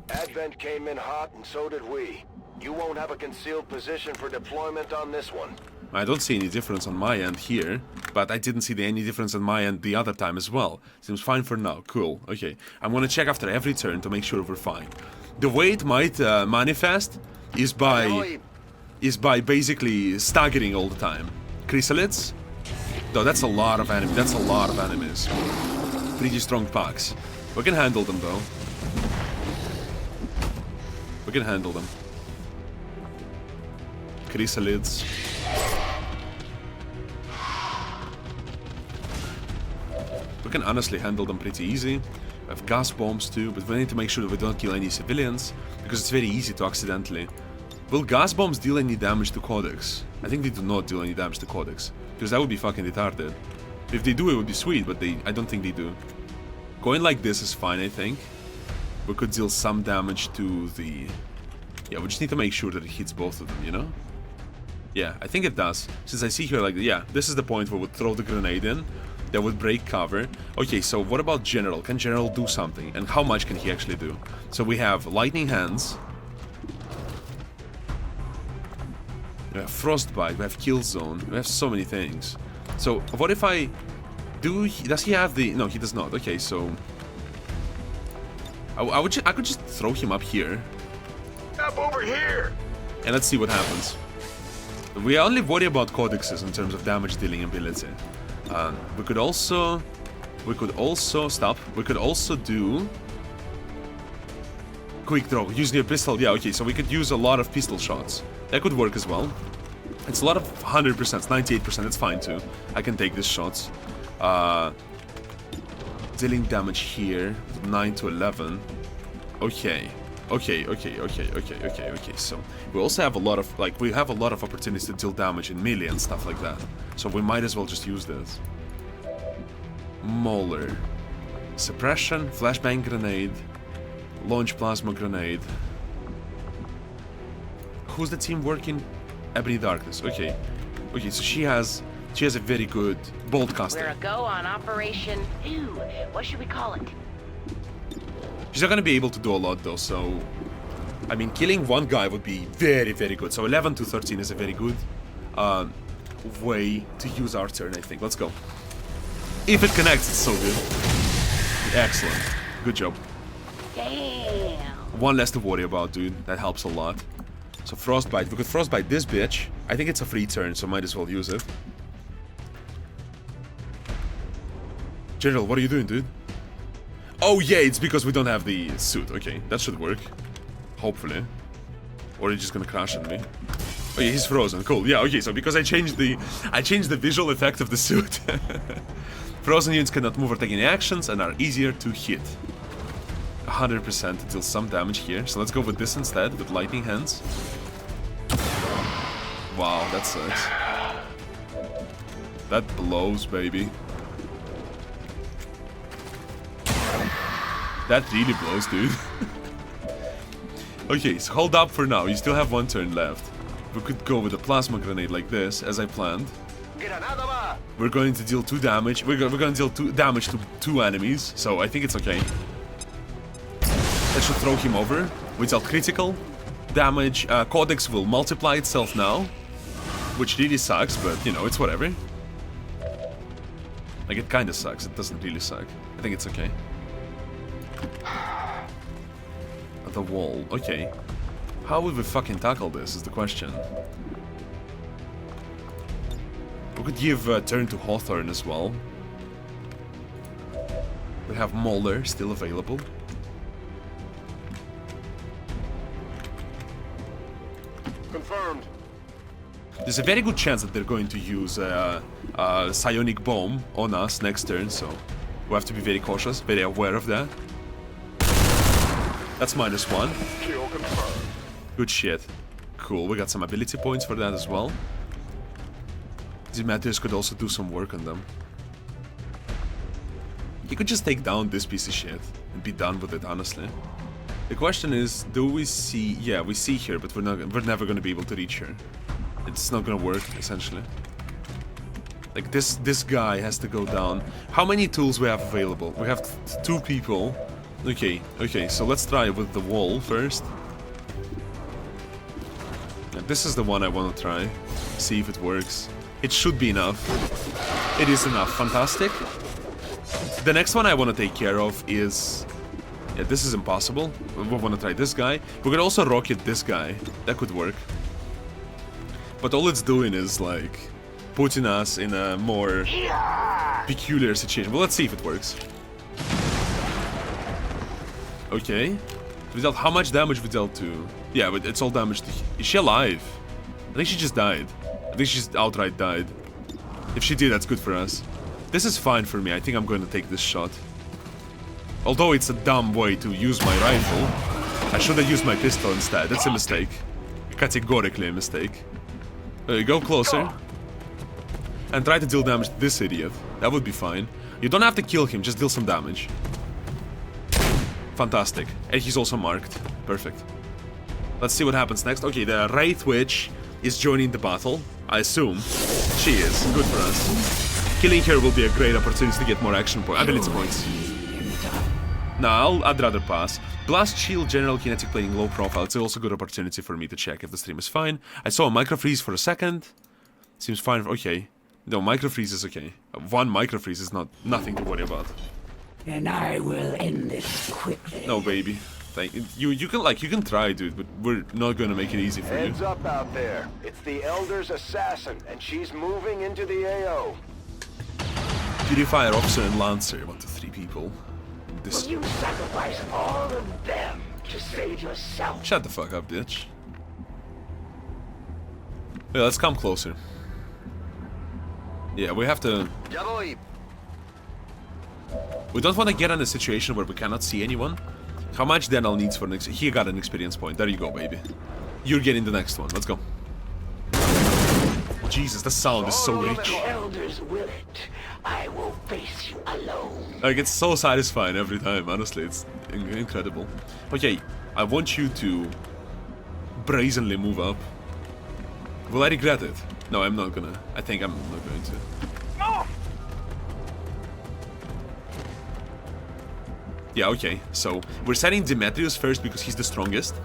[SPEAKER 4] Advent came in hot and so did we. You won't have a concealed position for deployment on this one.
[SPEAKER 1] I don't see any difference on my end here, but I didn't see any difference on my end the other time as well. Seems fine for now. Cool. Okay, I'm gonna check after every turn to make sure we're fine. The way it might manifest is by basically staggering all the time. Chrysalids? Though that's a lot of enemies. That's a lot of enemies. Pretty strong packs. We can handle them though. We can handle them. Chrysalids. We can honestly handle them pretty easy. We have gas bombs too, but we need to make sure that we don't kill any civilians, because it's very easy to accidentally. Will gas bombs deal any damage to Codex? I think they do not deal any damage to Codex, because that would be fucking retarded. If they do, it would be sweet, but I don't think they do. Going like this is fine, I think. We could deal some damage to the... Yeah, we just need to make sure that it hits both of them, you know? Yeah, I think it does. Since I see here, like, yeah, this is the point where we'd throw the grenade in. That would break cover. Okay, so what about General? Can General do something? And how much can he actually do? So we have Lightning Hands. We have Frostbite, we have Kill Zone, we have so many things. So, what if I do... Does he have the... No, he does not. Okay, so... I could just throw him up here.
[SPEAKER 4] Up over here!
[SPEAKER 1] And let's see what happens. We only worry about codexes in terms of damage dealing ability. We could also do quick draw using a pistol. Yeah, okay, so we could use a lot of pistol shots. That could work as well. It's a lot of 100%, 98%, that's fine too. I can take these shots. Dealing damage here, 9 to 11. Okay. Okay, so we also have a lot of, like, we have a lot of opportunities to deal damage in melee and stuff like that. So we might as well just use this. Mauler. Suppression, flashbang grenade, launch plasma grenade. Who's the team working? Ebony Darkness, okay. Okay, so she has a very good bolt caster.
[SPEAKER 8] We're a go on Operation... Ooh, what should we call it?
[SPEAKER 1] She's not gonna be able to do a lot though, so... I mean, killing one guy would be very, very good. So 11 to 13 is a very good way to use our turn, I think. Let's go. If it connects, it's so good. Excellent. Good job.
[SPEAKER 8] Damn.
[SPEAKER 1] One less to worry about, dude. That helps a lot. So Frostbite. We could Frostbite this bitch. I think it's a free turn, so might as well use it. General, what are you doing, dude? Oh yeah, it's because we don't have the suit. Okay, that should work. Hopefully. Or you're just gonna crash at me. Oh yeah, he's frozen. Cool. Yeah, okay, so because I changed the visual effect of the suit. Frozen units cannot move or take any actions and are easier to hit. 100% deals some damage here. So let's go with this instead, with lightning hands. Wow, that sucks. That blows, baby. That really blows, dude. Okay, so hold up for now. You still have one turn left. We could go with a plasma grenade like this, as I planned. We're going to deal 2 damage. We're going to deal 2 damage to 2 enemies, so I think it's okay. That should throw him over. We dealt critical damage. Codex will multiply itself now, which really sucks, but you know, it's whatever. Like, it kind of sucks. It doesn't really suck. I think it's okay. The wall. Okay. How would we fucking tackle this is the question. We could give a turn to Hawthorne as well. We have Molder still available.
[SPEAKER 4] Confirmed.
[SPEAKER 1] There's a very good chance that they're going to use a psionic bomb on us next turn, so we have to be very cautious, very aware of that. That's -1.
[SPEAKER 4] Kill confirmed.
[SPEAKER 1] Good shit. Cool, we got some ability points for that as well. Demetrius could also do some work on them. He could just take down this piece of shit and be done with it, honestly. The question is, do we see... Yeah, we see here, but we're never gonna be able to reach her. It's not gonna work, essentially. Like, this guy has to go down. How many tools we have available? We have 2 people. Okay, so let's try with the wall first. Yeah, this is the one I want to try. See if it works. It should be enough. It is enough. Fantastic. The next one I want to take care of is... Yeah, this is impossible. We want to try this guy. We could also rocket this guy. That could work. But all it's doing is, like, putting us in a more peculiar situation. Well, let's see if it works. Okay. We dealt how much damage we dealt to? Yeah, but it's all damage to... Is she alive? I think she just died. I think she just outright died. If she did, that's good for us. This is fine for me. I think I'm going to take this shot. Although it's a dumb way to use my rifle. I should have used my pistol instead. That's a mistake. Categorically a mistake. Go closer. And try to deal damage to this idiot. That would be fine. You don't have to kill him, just deal some damage. Fantastic. And he's also marked. Perfect. Let's see what happens next. Okay, the Wraith Witch is joining the battle. I assume. She is. Good for us. Killing her will be a great opportunity to get more action points. Ability points. No, I'd rather pass. Blast Shield, General Kinetic Plating, low profile. It's also a good opportunity for me to check if the stream is fine. I saw a micro-freeze for a second. Seems fine. Okay. No, micro-freeze is okay. 1 micro-freeze is nothing to worry about.
[SPEAKER 3] And I will end this quickly.
[SPEAKER 1] No, baby. Thank you. You can try, dude, but we're not gonna make it easy for you.
[SPEAKER 4] Heads up out there. It's the Elder's assassin, and she's moving into the AO.
[SPEAKER 1] Purifier, Officer, and Lancer. 1 to 3 people. This...
[SPEAKER 3] Will you sacrifice all of them to save yourself?
[SPEAKER 1] Shut the fuck up, bitch. Yeah, let's come closer. Yeah, we have to... We don't want to get in a situation where we cannot see anyone. How much Daniel needs for next... He got an experience point. There you go, baby. You're getting the next one. Let's go. Jesus, the sound is so rich.
[SPEAKER 3] The elders will it. I will face you alone.
[SPEAKER 1] Like, it's so satisfying every time, honestly. It's incredible. Okay, I want you to brazenly move up. Will I regret it? No, I'm not gonna. I think I'm not going to. Yeah, okay. So, we're setting Demetrius first because he's the strongest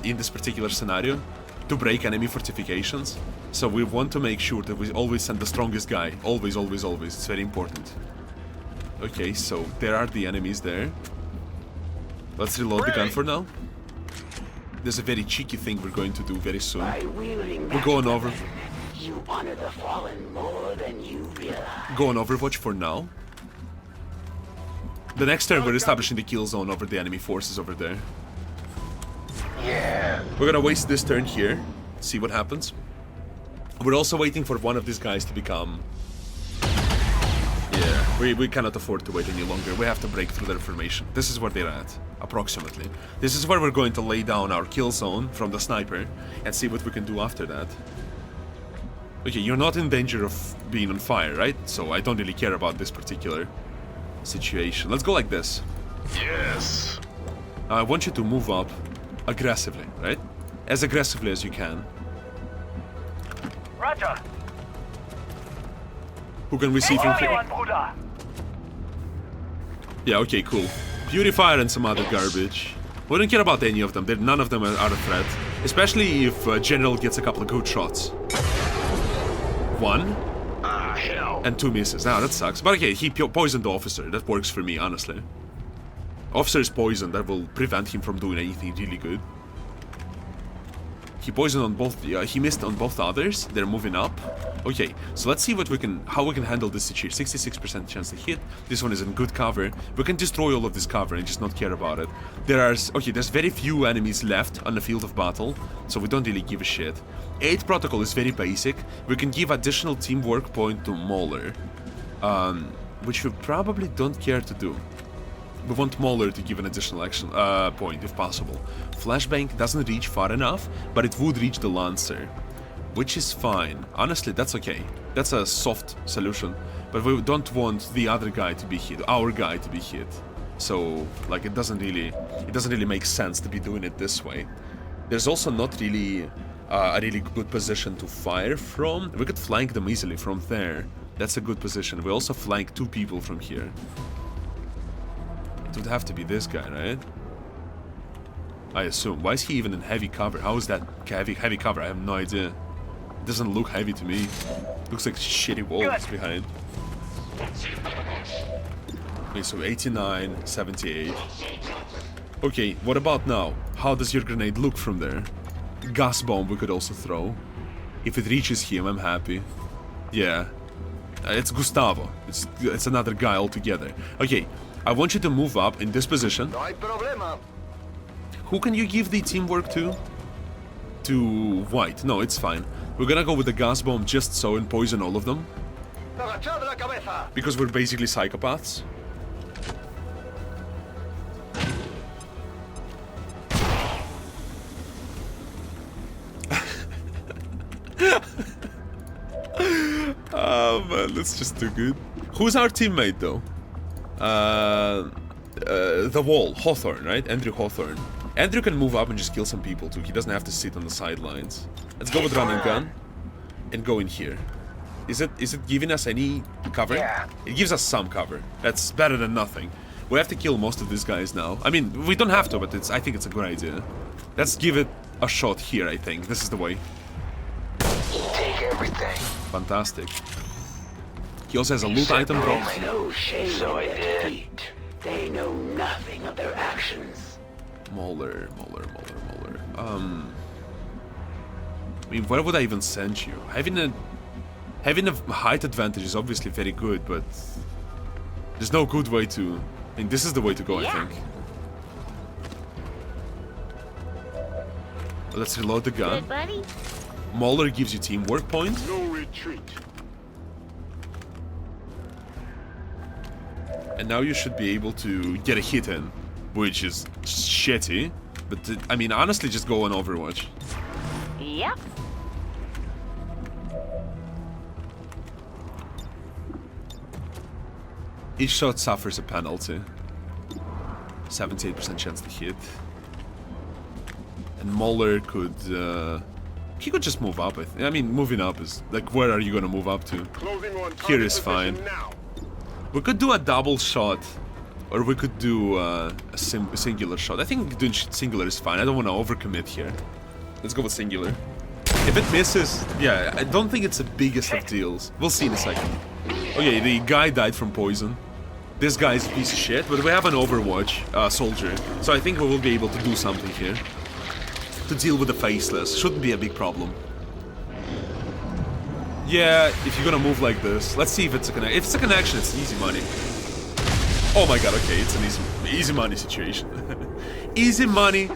[SPEAKER 1] in this particular scenario to break enemy fortifications. So we want to make sure that we always send the strongest guy. Always, always, always. It's very important. Okay, so there are the enemies there. Let's reload the gun for now. There's a very cheeky thing we're going to do very soon. We're going over.
[SPEAKER 3] You honor the fallen more than you realize.
[SPEAKER 1] Go on Overwatch for now. The next turn we're establishing the kill zone over the enemy forces over there.
[SPEAKER 3] Yeah.
[SPEAKER 1] We're gonna waste this turn here see what happens. We're also waiting for one of these guys to become... Yeah, we cannot afford to wait any longer. We have to break through their formation. This is where they're at, approximately. This is where we're going to lay down our kill zone from the sniper and see what we can do after that. Okay, you're not in danger of being on fire, right? So I don't really care about this particular situation. Let's go like this.
[SPEAKER 4] Yes.
[SPEAKER 1] I want you to move up aggressively, right? As aggressively as you can.
[SPEAKER 9] Roger.
[SPEAKER 1] Who can we see from here? Yeah, okay, cool. Purifier and some other garbage. We don't care about any of them. None of them are a threat. Especially if General gets a couple of good shots. 1.
[SPEAKER 4] Hell.
[SPEAKER 1] And 2 misses. Now, that sucks. But okay, he poisoned the officer. That works for me, honestly. Officer is poisoned. That will prevent him from doing anything really good. He poisoned on both. He missed on both others. They're moving up. Okay, so let's see how we can handle this situation. 66% chance to hit. This one is in good cover. We can destroy all of this cover and just not care about it. There's very few enemies left on the field of battle, so we don't really give a shit. 8 protocol is very basic. We can give additional teamwork point to Mauler, which we probably don't care to do. We want Mauler to give an additional action point if possible. Flashbang doesn't reach far enough, but it would reach the Lancer, which is fine. Honestly, that's okay. That's a soft solution, but we don't want the other guy to be hit, our guy to be hit. So, like, it doesn't really make sense to be doing it this way. There's also not really a really good position to fire from. We could flank them easily from there. That's a good position. We also flank 2 people from here. It would have to be this guy, right? I assume. Why is he even in heavy cover? How is that heavy cover? I have no idea. It doesn't look heavy to me. Looks like shitty walls behind. Okay, so 89, 78. Okay, what about now? How does your grenade look from there? Gas bomb we could also throw. If it reaches him, I'm happy. Yeah. It's Gustavo. It's another guy altogether. Okay. I want you to move up in this position.
[SPEAKER 4] No hay problema.
[SPEAKER 1] Who can you give the teamwork to? To White. No, it's fine. We're gonna go with the gas bomb just so and poison all of them. Because we're basically psychopaths. Oh man, that's just too good. Who's our teammate though? The wall, Hawthorne, right? Andrew Hawthorne. Andrew can move up and just kill some people too. He doesn't have to sit on the sidelines. Let's go with run and gun and go in here. Is it giving us any cover?
[SPEAKER 9] Yeah.
[SPEAKER 1] It gives us some cover. That's better than nothing. We have to kill most of these guys now. I mean, we don't have to, but I think it's a good idea. Let's give it a shot here, I think. This is the way.
[SPEAKER 9] Take everything.
[SPEAKER 1] Fantastic. He also has a loot item drop.
[SPEAKER 3] No shame
[SPEAKER 9] So I
[SPEAKER 3] in their
[SPEAKER 9] did.
[SPEAKER 3] defeat. They know nothing of their actions.
[SPEAKER 1] Mauler. I mean, where would I even send you? Having a height advantage is obviously very good, but there's no good way to... I mean, this is the way to go, I think. Let's reload the gun.
[SPEAKER 8] Good buddy.
[SPEAKER 1] Mauler gives you teamwork points.
[SPEAKER 4] No retreat.
[SPEAKER 1] And now you should be able to get a hit in, which is shitty. But, I mean, honestly, just go on Overwatch.
[SPEAKER 8] Yep.
[SPEAKER 1] Each shot suffers a penalty. 78% chance to hit. And Mauler could... he could just move up. I mean, moving up is... Like, where are you gonna move up to? Here is fine. We could do a double shot. Or we could do a singular shot. I think doing singular is fine. I don't want to overcommit here. Let's go with singular. If it misses... Yeah, I don't think it's the biggest of deals. We'll see in a second. Okay, the guy died from poison. This guy's a piece of shit, but we have an Overwatch soldier. So I think we will be able to do something here. To deal with the faceless. Shouldn't be a big problem. Yeah, if you're gonna move like this, let's see if it's a connection. If it's a connection, it's easy money. Oh my god, okay, it's an easy money situation. Easy money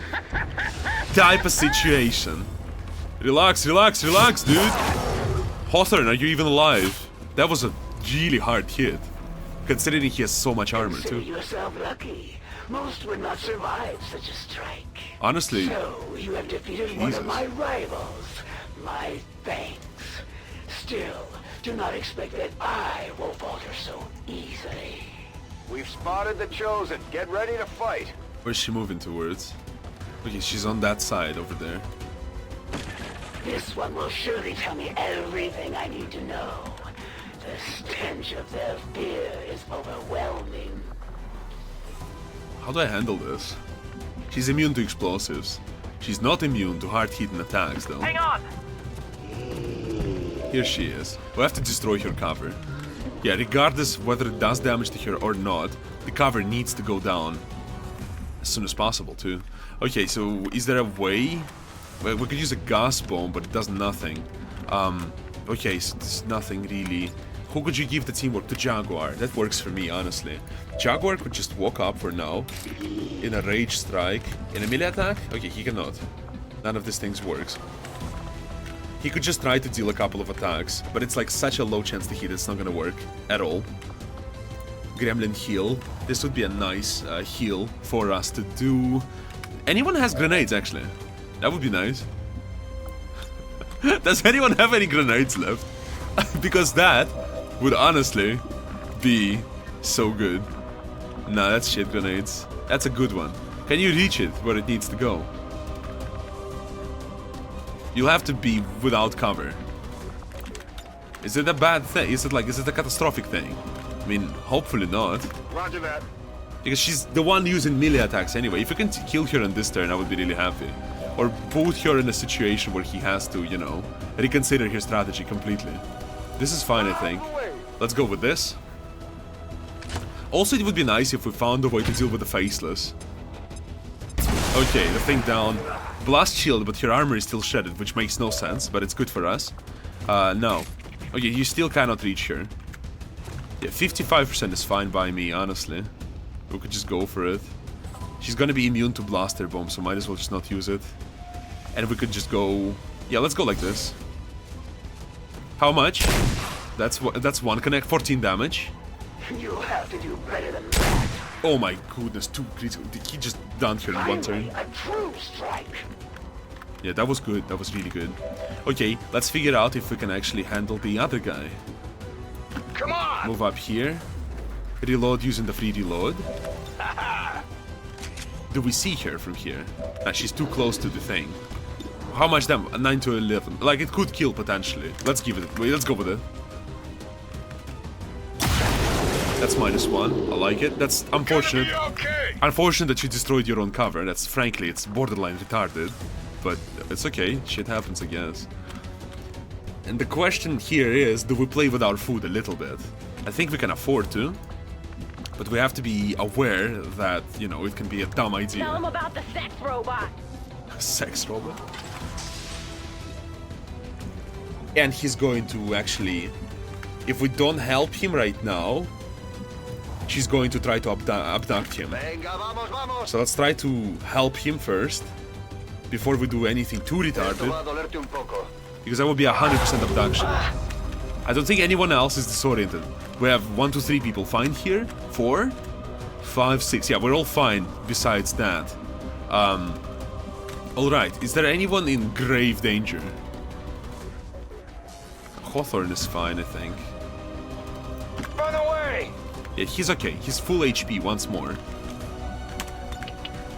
[SPEAKER 1] type of situation. Relax, relax, relax, dude. Hawthorne, are you even alive? That was a really hard hit. Considering he has so much armor,
[SPEAKER 3] Consider
[SPEAKER 1] too.
[SPEAKER 3] yourself lucky. Most would not survive such a strike.
[SPEAKER 1] Honestly.
[SPEAKER 3] So, you have defeated one of my rivals. My thanks. Still, do not expect that I will falter so easily.
[SPEAKER 4] We've spotted the Chosen. Get ready to fight.
[SPEAKER 1] Where's she moving towards? Okay, she's on that side over there.
[SPEAKER 3] This one will surely tell me everything I need to know. The stench of their fear is overwhelming.
[SPEAKER 1] How do I handle this? She's immune to explosives. She's not immune to hard-hitting attacks, though.
[SPEAKER 8] Hang on!
[SPEAKER 1] Here she is. We have to destroy her cover. Yeah, regardless whether it does damage to her or not, the cover needs to go down as soon as possible, too. Okay, so is there a way? Well, we could use a gas bomb, but it does nothing. Okay, so there's nothing really. Who could you give the teamwork to? Jaguar? That works for me, honestly. Jaguar could just walk up for now. In a rage strike. In a melee attack? Okay, he cannot. None of these things works. He could just try to deal a couple of attacks, but it's like such a low chance to hit, it's not gonna work at all. Gremlin heal. This would be a nice heal for us to do. Anyone has grenades, actually? That would be nice. Does anyone have any grenades left? Because that would honestly be so good. Nah, that's shit grenades. That's a good one. Can you reach it where it needs to go? You'll have to be without cover. Is it a bad thing? Is it a catastrophic thing? I mean, hopefully not.
[SPEAKER 4] Roger that.
[SPEAKER 1] Because she's the one using melee attacks anyway. If you can kill her on this turn, I would be really happy. Or put her in a situation where he has to, you know, reconsider his strategy completely. This is fine, I think. Let's go with this. Also, it would be nice if we found a way to deal with the Faceless. Okay, the thing down. Blast shield, but her armor is still shredded, which makes no sense, but it's good for us. No. Okay, you still cannot reach her. Yeah, 55% is fine by me, honestly. We could just go for it. She's gonna be immune to blaster bomb, so might as well just not use it. And we could just go... Yeah, let's go like this. How much? That's one connect, 14 damage.
[SPEAKER 3] You'll have to do better than that.
[SPEAKER 1] Oh my goodness, 2 critical. He just done her in one turn.
[SPEAKER 3] A true strike.
[SPEAKER 1] Yeah, that was good. That was really good. Okay, let's figure out if we can actually handle the other guy.
[SPEAKER 9] Come on!
[SPEAKER 1] Move up here. Reload using the free reload. Do we see her from here? Nah, she's too close to the thing. How much damage? 9 to 11. Like, it could kill potentially. Let's give it. Wait, let's go with it. That's -1. I like it. That's unfortunate. Unfortunate that you destroyed your own cover. That's, frankly, it's borderline retarded. But it's okay. Shit happens, I guess. And the question here is, do we play with our food a little bit? I think we can afford to. But we have to be aware that, you know, it can be a dumb idea.
[SPEAKER 8] Tell him about the sex robot.
[SPEAKER 1] Sex robot? And he's going to actually... If we don't help him right now, she's going to try to abduct him. So let's try to help him first, before we do anything too retarded. Because that would be 100% abduction. I don't think anyone else is disoriented. We have 1, 2, 3 people fine here. 4, 5, 6. Yeah, we're all fine besides that. Alright, is there anyone in grave danger? Hawthorne is fine, I think.
[SPEAKER 9] Run away!
[SPEAKER 1] Yeah, he's okay. He's full HP once more.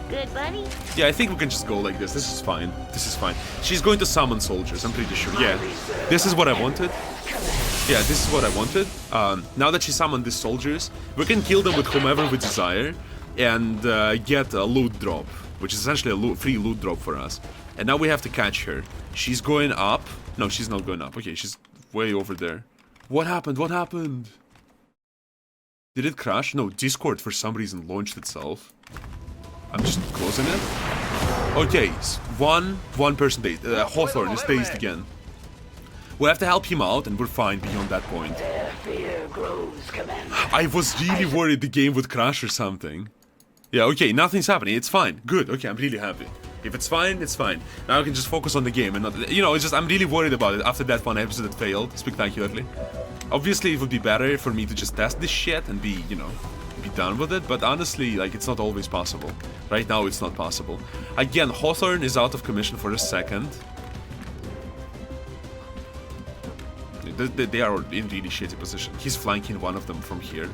[SPEAKER 8] Good, buddy?
[SPEAKER 1] Yeah, I think we can just go like this. This is fine. This is fine. She's going to summon soldiers, I'm pretty sure. Yeah, this is what I wanted. Yeah, this is what I wanted. Now that she summoned these soldiers, we can kill them with whomever we desire and get a loot drop, which is essentially a free loot drop for us. And now we have to catch her. She's going up. No, she's not going up. Okay, she's way over there. What happened? What happened? Did it crash? No, Discord for some reason launched itself. I'm just closing it. Okay, one person dazed. Hawthorne is dazed again. We have to help him out, and we're fine beyond that point.
[SPEAKER 3] Their fear grows, Commander.
[SPEAKER 1] I was really worried the game would crash or something. Yeah, okay, nothing's happening. It's fine. Good. Okay, I'm really happy. If it's fine, it's fine. Now I can just focus on the game and not, you know, it's just I'm really worried about it after that one episode that failed spectacularly. Obviously, it would be better for me to just test this shit and be, you know, be done with it, but honestly, like, it's not always possible. Right now, it's not possible. Again, Hawthorne is out of commission for a second. They are in really shitty position. He's flanking one of them from here.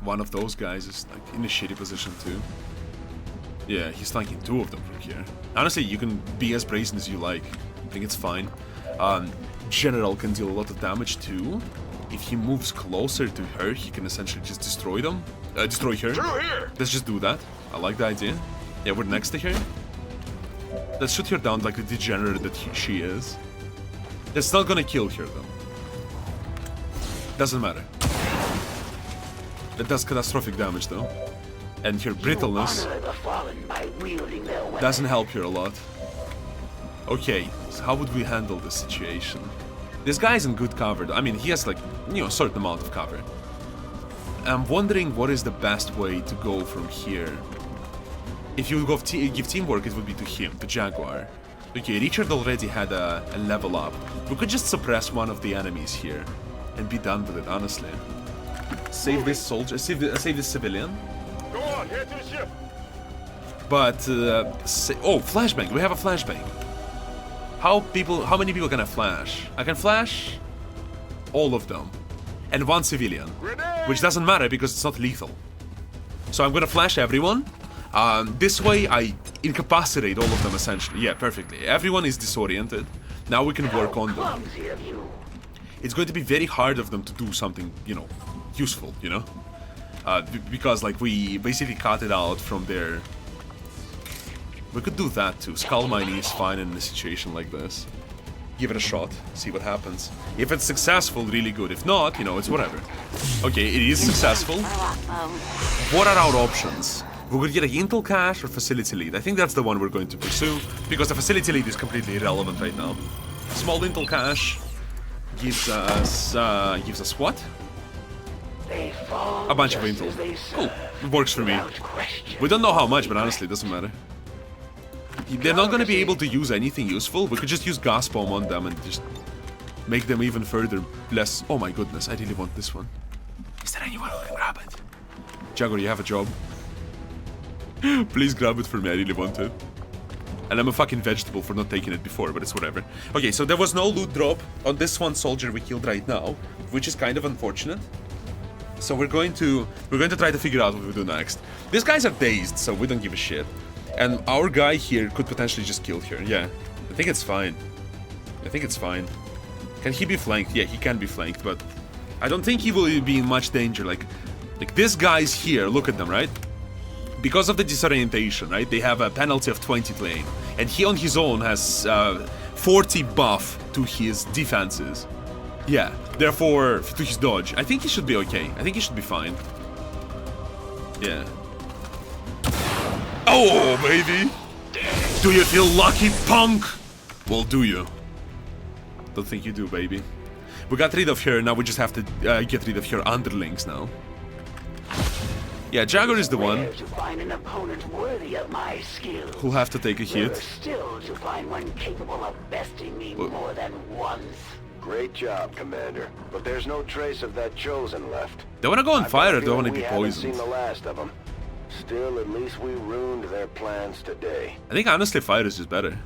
[SPEAKER 1] One of those guys is like in a shitty position too. Yeah, he's flanking two of them from here. Honestly, you can be as brazen as you like. I think it's fine. General can deal a lot of damage too. If he moves closer to her, he can essentially just destroy them. Destroy her. Let's just do that. I like the idea. Yeah, we're next to her. Let's shoot her down like the degenerate that she is. That's not gonna kill her though. Doesn't matter. It does catastrophic damage though. And her brittleness doesn't help her a lot. Okay, so how would we handle this situation? This guy's in good cover. I mean, he has like, you know, a certain amount of cover. I'm wondering what is the best way to go from here. If you would give teamwork, it would be to him, to Jaguar. Okay, Richard already had a level up. We could just suppress one of the enemies here and be done with it, honestly. Save this soldier, save this civilian.
[SPEAKER 9] Go on, head to the ship.
[SPEAKER 1] But, oh, flashbang, we have a flashbang. How many people can I flash? I can flash all of them. And one civilian. Which doesn't matter because it's not lethal. So I'm gonna flash everyone. This way I incapacitate all of them essentially. Yeah, perfectly. Everyone is disoriented. Now we can work on them. It's going to be very hard of them to do something, you know, useful, you know? Because like we basically cut it out from their... We could do that too. Skull mining is fine in a situation like this. Give it a shot, see what happens. If it's successful, really good. If not, you know, it's whatever. Okay, it is successful. What are our options? We could get a intel cache or facility lead. I think that's the one we're going to pursue, because the facility lead is completely irrelevant right now. Small intel cache gives us what? A bunch of intel. Cool, it works for me. We don't know how much, but honestly, it doesn't matter. They're not going to be able to use anything useful. We could just use gas bomb on them and just make them even further less... Oh my goodness, I really want this one. Is there anyone who can grab it? Jaguar, you have a job. Please grab it for me, I really want it. And I'm a fucking vegetable for not taking it before, but it's whatever. Okay, so there was no loot drop on this one soldier we killed right now, which is kind of unfortunate. So we're going to try to figure out what we do next. These guys are dazed, so we don't give a shit. And our guy here could potentially just kill her. Yeah, I think it's fine. I think it's fine. Can he be flanked? Yeah, he can be flanked, but I don't think he will be in much danger. Like these guys here, look at them, right? Because of the disorientation, right? They have a penalty of 20 to aim. And he on his own has 40 buff to his defenses. Yeah, therefore, to his dodge. I think he should be okay. I think he should be fine. Yeah. Oh, baby! Do you feel lucky, punk? Well, do you? Don't think you do, baby. We got rid of her, now we just have to get rid of her underlings now. Yeah, Jaguar is the one
[SPEAKER 3] to find an opponent worthy of my skills.
[SPEAKER 1] who'll have to take a hit.
[SPEAKER 3] Still to find one capable of besting me more than once.
[SPEAKER 4] Great job, Commander. But there's no trace of that Chosen left.
[SPEAKER 1] They wanna go on fire or they wanna
[SPEAKER 4] we
[SPEAKER 1] be
[SPEAKER 4] haven't
[SPEAKER 1] poisoned?
[SPEAKER 4] seen the last of them. Still, at least we ruined their plans today.
[SPEAKER 1] I think honestly fire is just better.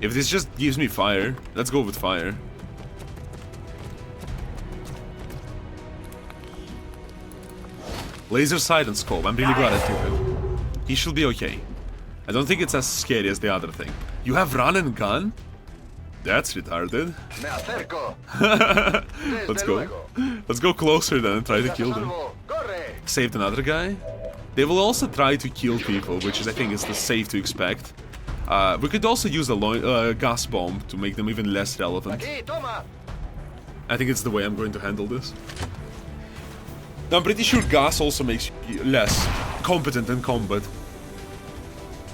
[SPEAKER 1] If this just gives me fire, let's go with fire. Laser sight and scope, I'm really glad I took it. He should be okay. I don't think it's as scary as the other thing. You have run and gun? That's retarded. Let's go. Let's go closer then and try to kill them. Saved another guy. They will also try to kill people, which is, I think, is the safe to expect. We could also use a gas bomb to make them even less relevant. I think it's the way I'm going to handle this. Now, I'm pretty sure gas also makes you less competent in combat.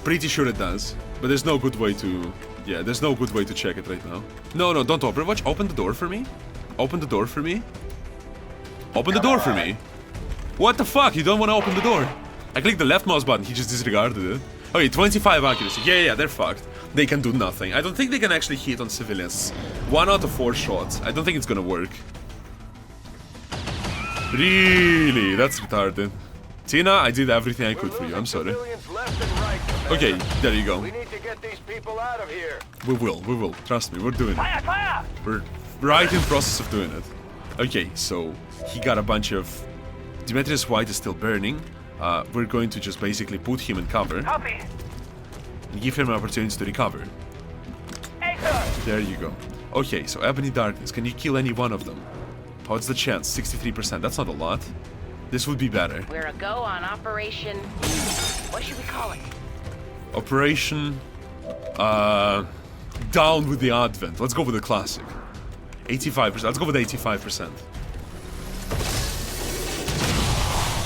[SPEAKER 1] Pretty sure it does, but there's no good way to... Yeah, there's no good way to check it right now. No, no, don't Overwatch. Open the door for me. Open the door for me. Open the door for me. What the fuck? You don't want to open the door. I clicked the left mouse button, he just disregarded it. Okay, 25 accuracy. Yeah, they're fucked. They can do nothing. I don't think they can actually hit on civilians. 1 out of 4 shots. I don't think it's gonna work. Really? That's retarded. Tina, I did everything I could for you. I'm sorry. Okay, there you go.
[SPEAKER 4] We need to get these people out of here.
[SPEAKER 1] We will. Trust me, we're doing it. We're right in process of doing it. Okay, so he got a bunch of... Demetrius White is still burning. We're going to just basically put him in cover.
[SPEAKER 9] Copy.
[SPEAKER 1] And give him an opportunity to recover.
[SPEAKER 9] Hey, sir.
[SPEAKER 1] There you go. Okay, so Ebony Darkness, can you kill any one of them? What's the chance? 63%, that's not a lot. This would be better.
[SPEAKER 8] We're a go on Operation... What should we call it?
[SPEAKER 1] Operation... Down with the Advent. Let's go with the classic. 85%, let's go with 85%.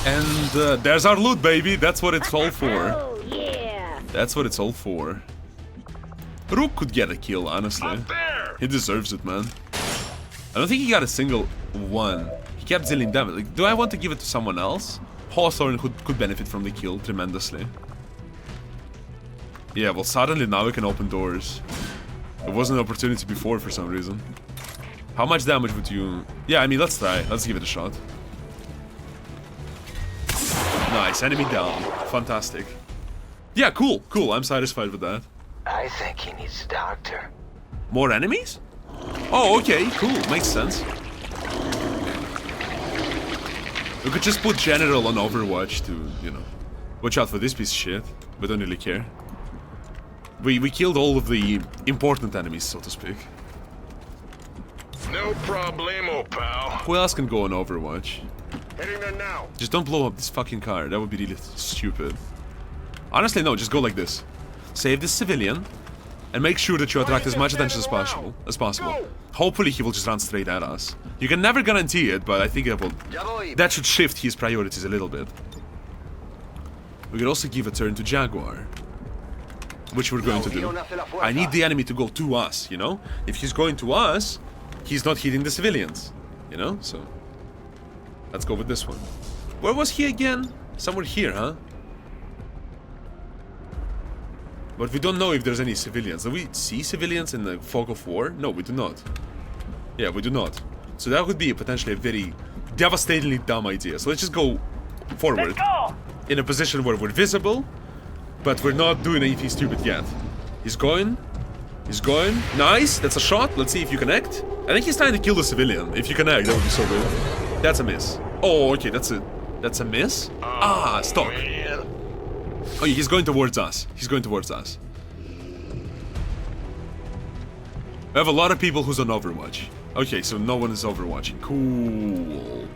[SPEAKER 1] And there's our loot, baby. That's what it's all for.
[SPEAKER 7] Oh, yeah.
[SPEAKER 1] That's what it's all for. Rook could get a kill, honestly. He deserves it, man. I don't think he got a single one. He kept dealing damage. Like, do I want to give it to someone else? Hawthorne could benefit from the kill tremendously. Yeah, well, suddenly now we can open doors. It wasn't an opportunity before for some reason. How much damage would you... Yeah, I mean, let's try. Let's give it a shot. Nice, enemy down. Fantastic. Yeah, cool. I'm satisfied with that.
[SPEAKER 3] I think he needs a doctor.
[SPEAKER 1] More enemies? Oh, okay, cool. Makes sense. We could just put General on Overwatch to, you know... Watch out for this piece of shit. We don't really care. We killed all of the important enemies, so to speak.
[SPEAKER 9] No problemo, pal.
[SPEAKER 1] Who else can go on Overwatch?
[SPEAKER 9] Heading there now.
[SPEAKER 1] Just don't blow up this fucking car. That would be really stupid. Honestly, no. Just go like this. Save this civilian, and make sure that you attract as much attention as possible. Hopefully, he will just run straight at us. You can never guarantee it, but I think it will. That should shift his priorities a little bit. We could also give a turn to Jaguar, which we're going to do. I need the enemy to go to us. You know, if he's going to us, he's not hitting the civilians. You know, so. Let's go with this one. Where was he again? Somewhere here, huh? But we don't know if there's any civilians. Do we see civilians in the fog of war? No, we do not. Yeah, we do not. So that would be potentially a very devastatingly dumb idea. So let's just go forward.
[SPEAKER 9] Let's go.
[SPEAKER 1] In a position where we're visible, but we're not doing anything stupid yet. He's going. He's going. Nice. That's a shot. Let's see if you connect. I think he's trying to kill the civilian. If you connect, that would be so good. That's a miss. Oh, okay, that's a miss? Stock. Oh, he's going towards us. He's going towards us. We have a lot of people who's on Overwatch. Okay, so no one is Overwatching. Cool.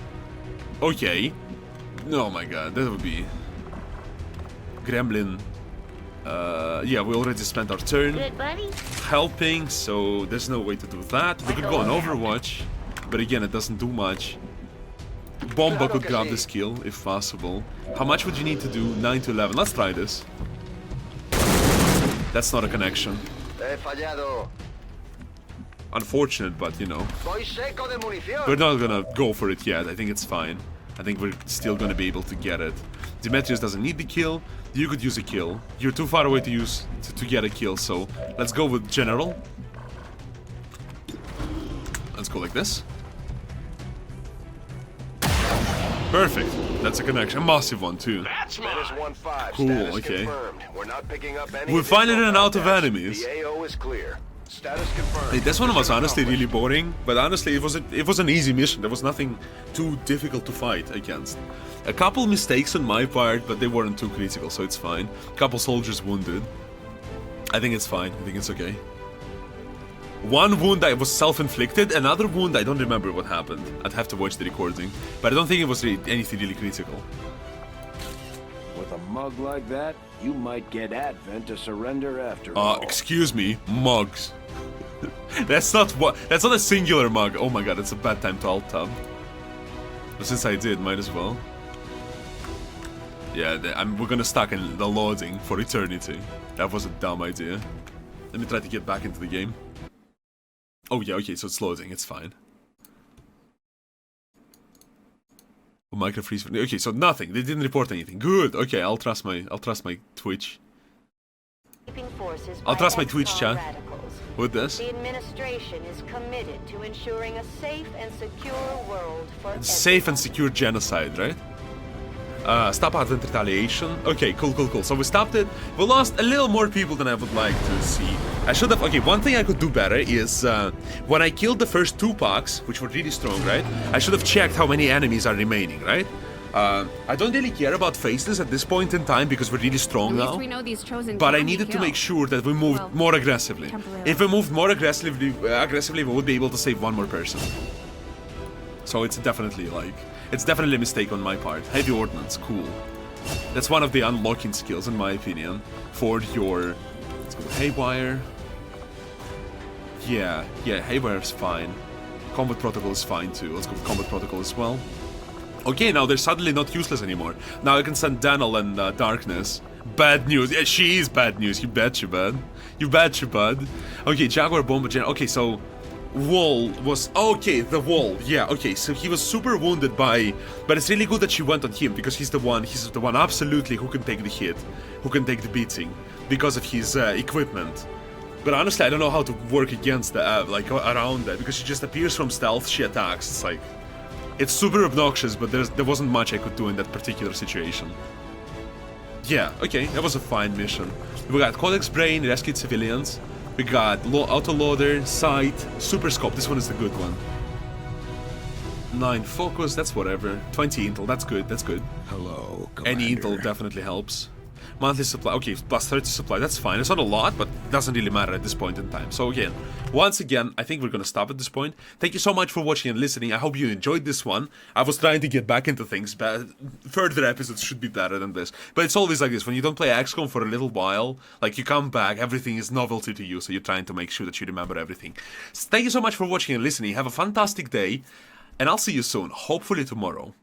[SPEAKER 1] Okay. Oh my god, that would be... Gremlin. Yeah, we already spent our turn
[SPEAKER 7] Good, buddy.
[SPEAKER 1] helping, so there's no way to do that. We could go on Overwatch, but again, it doesn't do much. Bomba could grab this kill, if possible. How much would you need to do? 9 to 11. Let's try this. That's not a connection. Unfortunate, but you know. We're not gonna go for it yet. I think it's fine. I think we're still gonna be able to get it. Demetrius doesn't need the kill. You could use a kill. You're too far away to get a kill, so let's go with General. Let's go like this. Perfect. That's a connection. A massive one, too.
[SPEAKER 9] That's mine.
[SPEAKER 1] Cool, okay.
[SPEAKER 4] We're not picking up any
[SPEAKER 1] We're finally
[SPEAKER 4] additional
[SPEAKER 1] running out of
[SPEAKER 4] contacts.
[SPEAKER 1] enemies.
[SPEAKER 4] The AO is clear. Status confirmed.
[SPEAKER 1] Hey, this one was honestly really boring, but honestly it was an easy mission. There was nothing too difficult to fight against. A couple mistakes on my part, but they weren't too critical, so it's fine. A couple soldiers wounded. I think it's fine. I think it's okay. One wound I was self-inflicted, another wound I don't remember what happened. I'd have to watch the recording, but I don't think it was anything really critical.
[SPEAKER 5] With a mug like that, you might get Advent to surrender after all.
[SPEAKER 1] Excuse me, mugs. That's not a singular mug. Oh my god, that's a bad time to alt tab. But since I did, might as well. Yeah, we're gonna stuck in the loading for eternity. That was a dumb idea. Let me try to get back into the game. Oh yeah, okay, so it's loading, it's fine. Micro freeze. Okay, so nothing. They didn't report anything. Good. Okay, I'll trust my Twitch. I'll trust my Twitch chat with this.
[SPEAKER 8] The administration is committed to ensuring a safe and secure world for
[SPEAKER 1] Safe and secure genocide, right? Stop Advent retaliation. Okay, cool. So we stopped it. We lost a little more people than I would like to see. I should have... Okay, one thing I could do better is... when I killed the first 2 packs, which were really strong, right? I should have checked how many enemies are remaining, right? I don't really care about faceless at this point in time because we're really strong now.
[SPEAKER 10] We know these chosen
[SPEAKER 1] But I needed to make sure that we moved more aggressively. If we moved more aggressively, we would be able to save 1 more person. So it's definitely like... It's definitely a mistake on my part. Heavy ordnance, cool. That's one of the unlocking skills, in my opinion, for your... Let's go with Haywire. Yeah, Haywire's fine. Combat Protocol is fine too. Let's go with Combat Protocol as well. Okay, now they're suddenly not useless anymore. Now I can send Daniel and Darkness. Bad news. Yeah, she is bad news. You betcha, bud. You betcha, bud. Okay, Jaguar Bomber Gen... Okay, so... Wall was... Okay, the Wall. Yeah, okay, so he was super wounded by... But it's really good that she went on him, because he's the one absolutely who can take the hit, who can take the beating, because of his equipment. But honestly, I don't know how to work against that, like, around that, because she just appears from stealth, she attacks, it's like... It's super obnoxious, but there wasn't much I could do in that particular situation. Yeah, okay, that was a fine mission. We got Codex Brain, rescued civilians. We got Autoloader, Sight, Super Scope, this one is the good one. 9 Focus, that's whatever. 20 Intel, that's good, that's good.
[SPEAKER 5] Hello, Commander.
[SPEAKER 1] Any Intel definitely helps. Monthly supply, okay, plus 30 supply, that's fine. It's not a lot, but it doesn't really matter at this point in time. So again, once again, I think we're gonna stop at this point. Thank you so much for watching and listening. I hope you enjoyed this one. I was trying to get back into things, but further episodes should be better than this. But it's always like this, when you don't play XCOM for a little while, like you come back, everything is novelty to you, so you're trying to make sure that you remember everything. Thank you so much for watching and listening. Have a fantastic day, and I'll see you soon, hopefully tomorrow.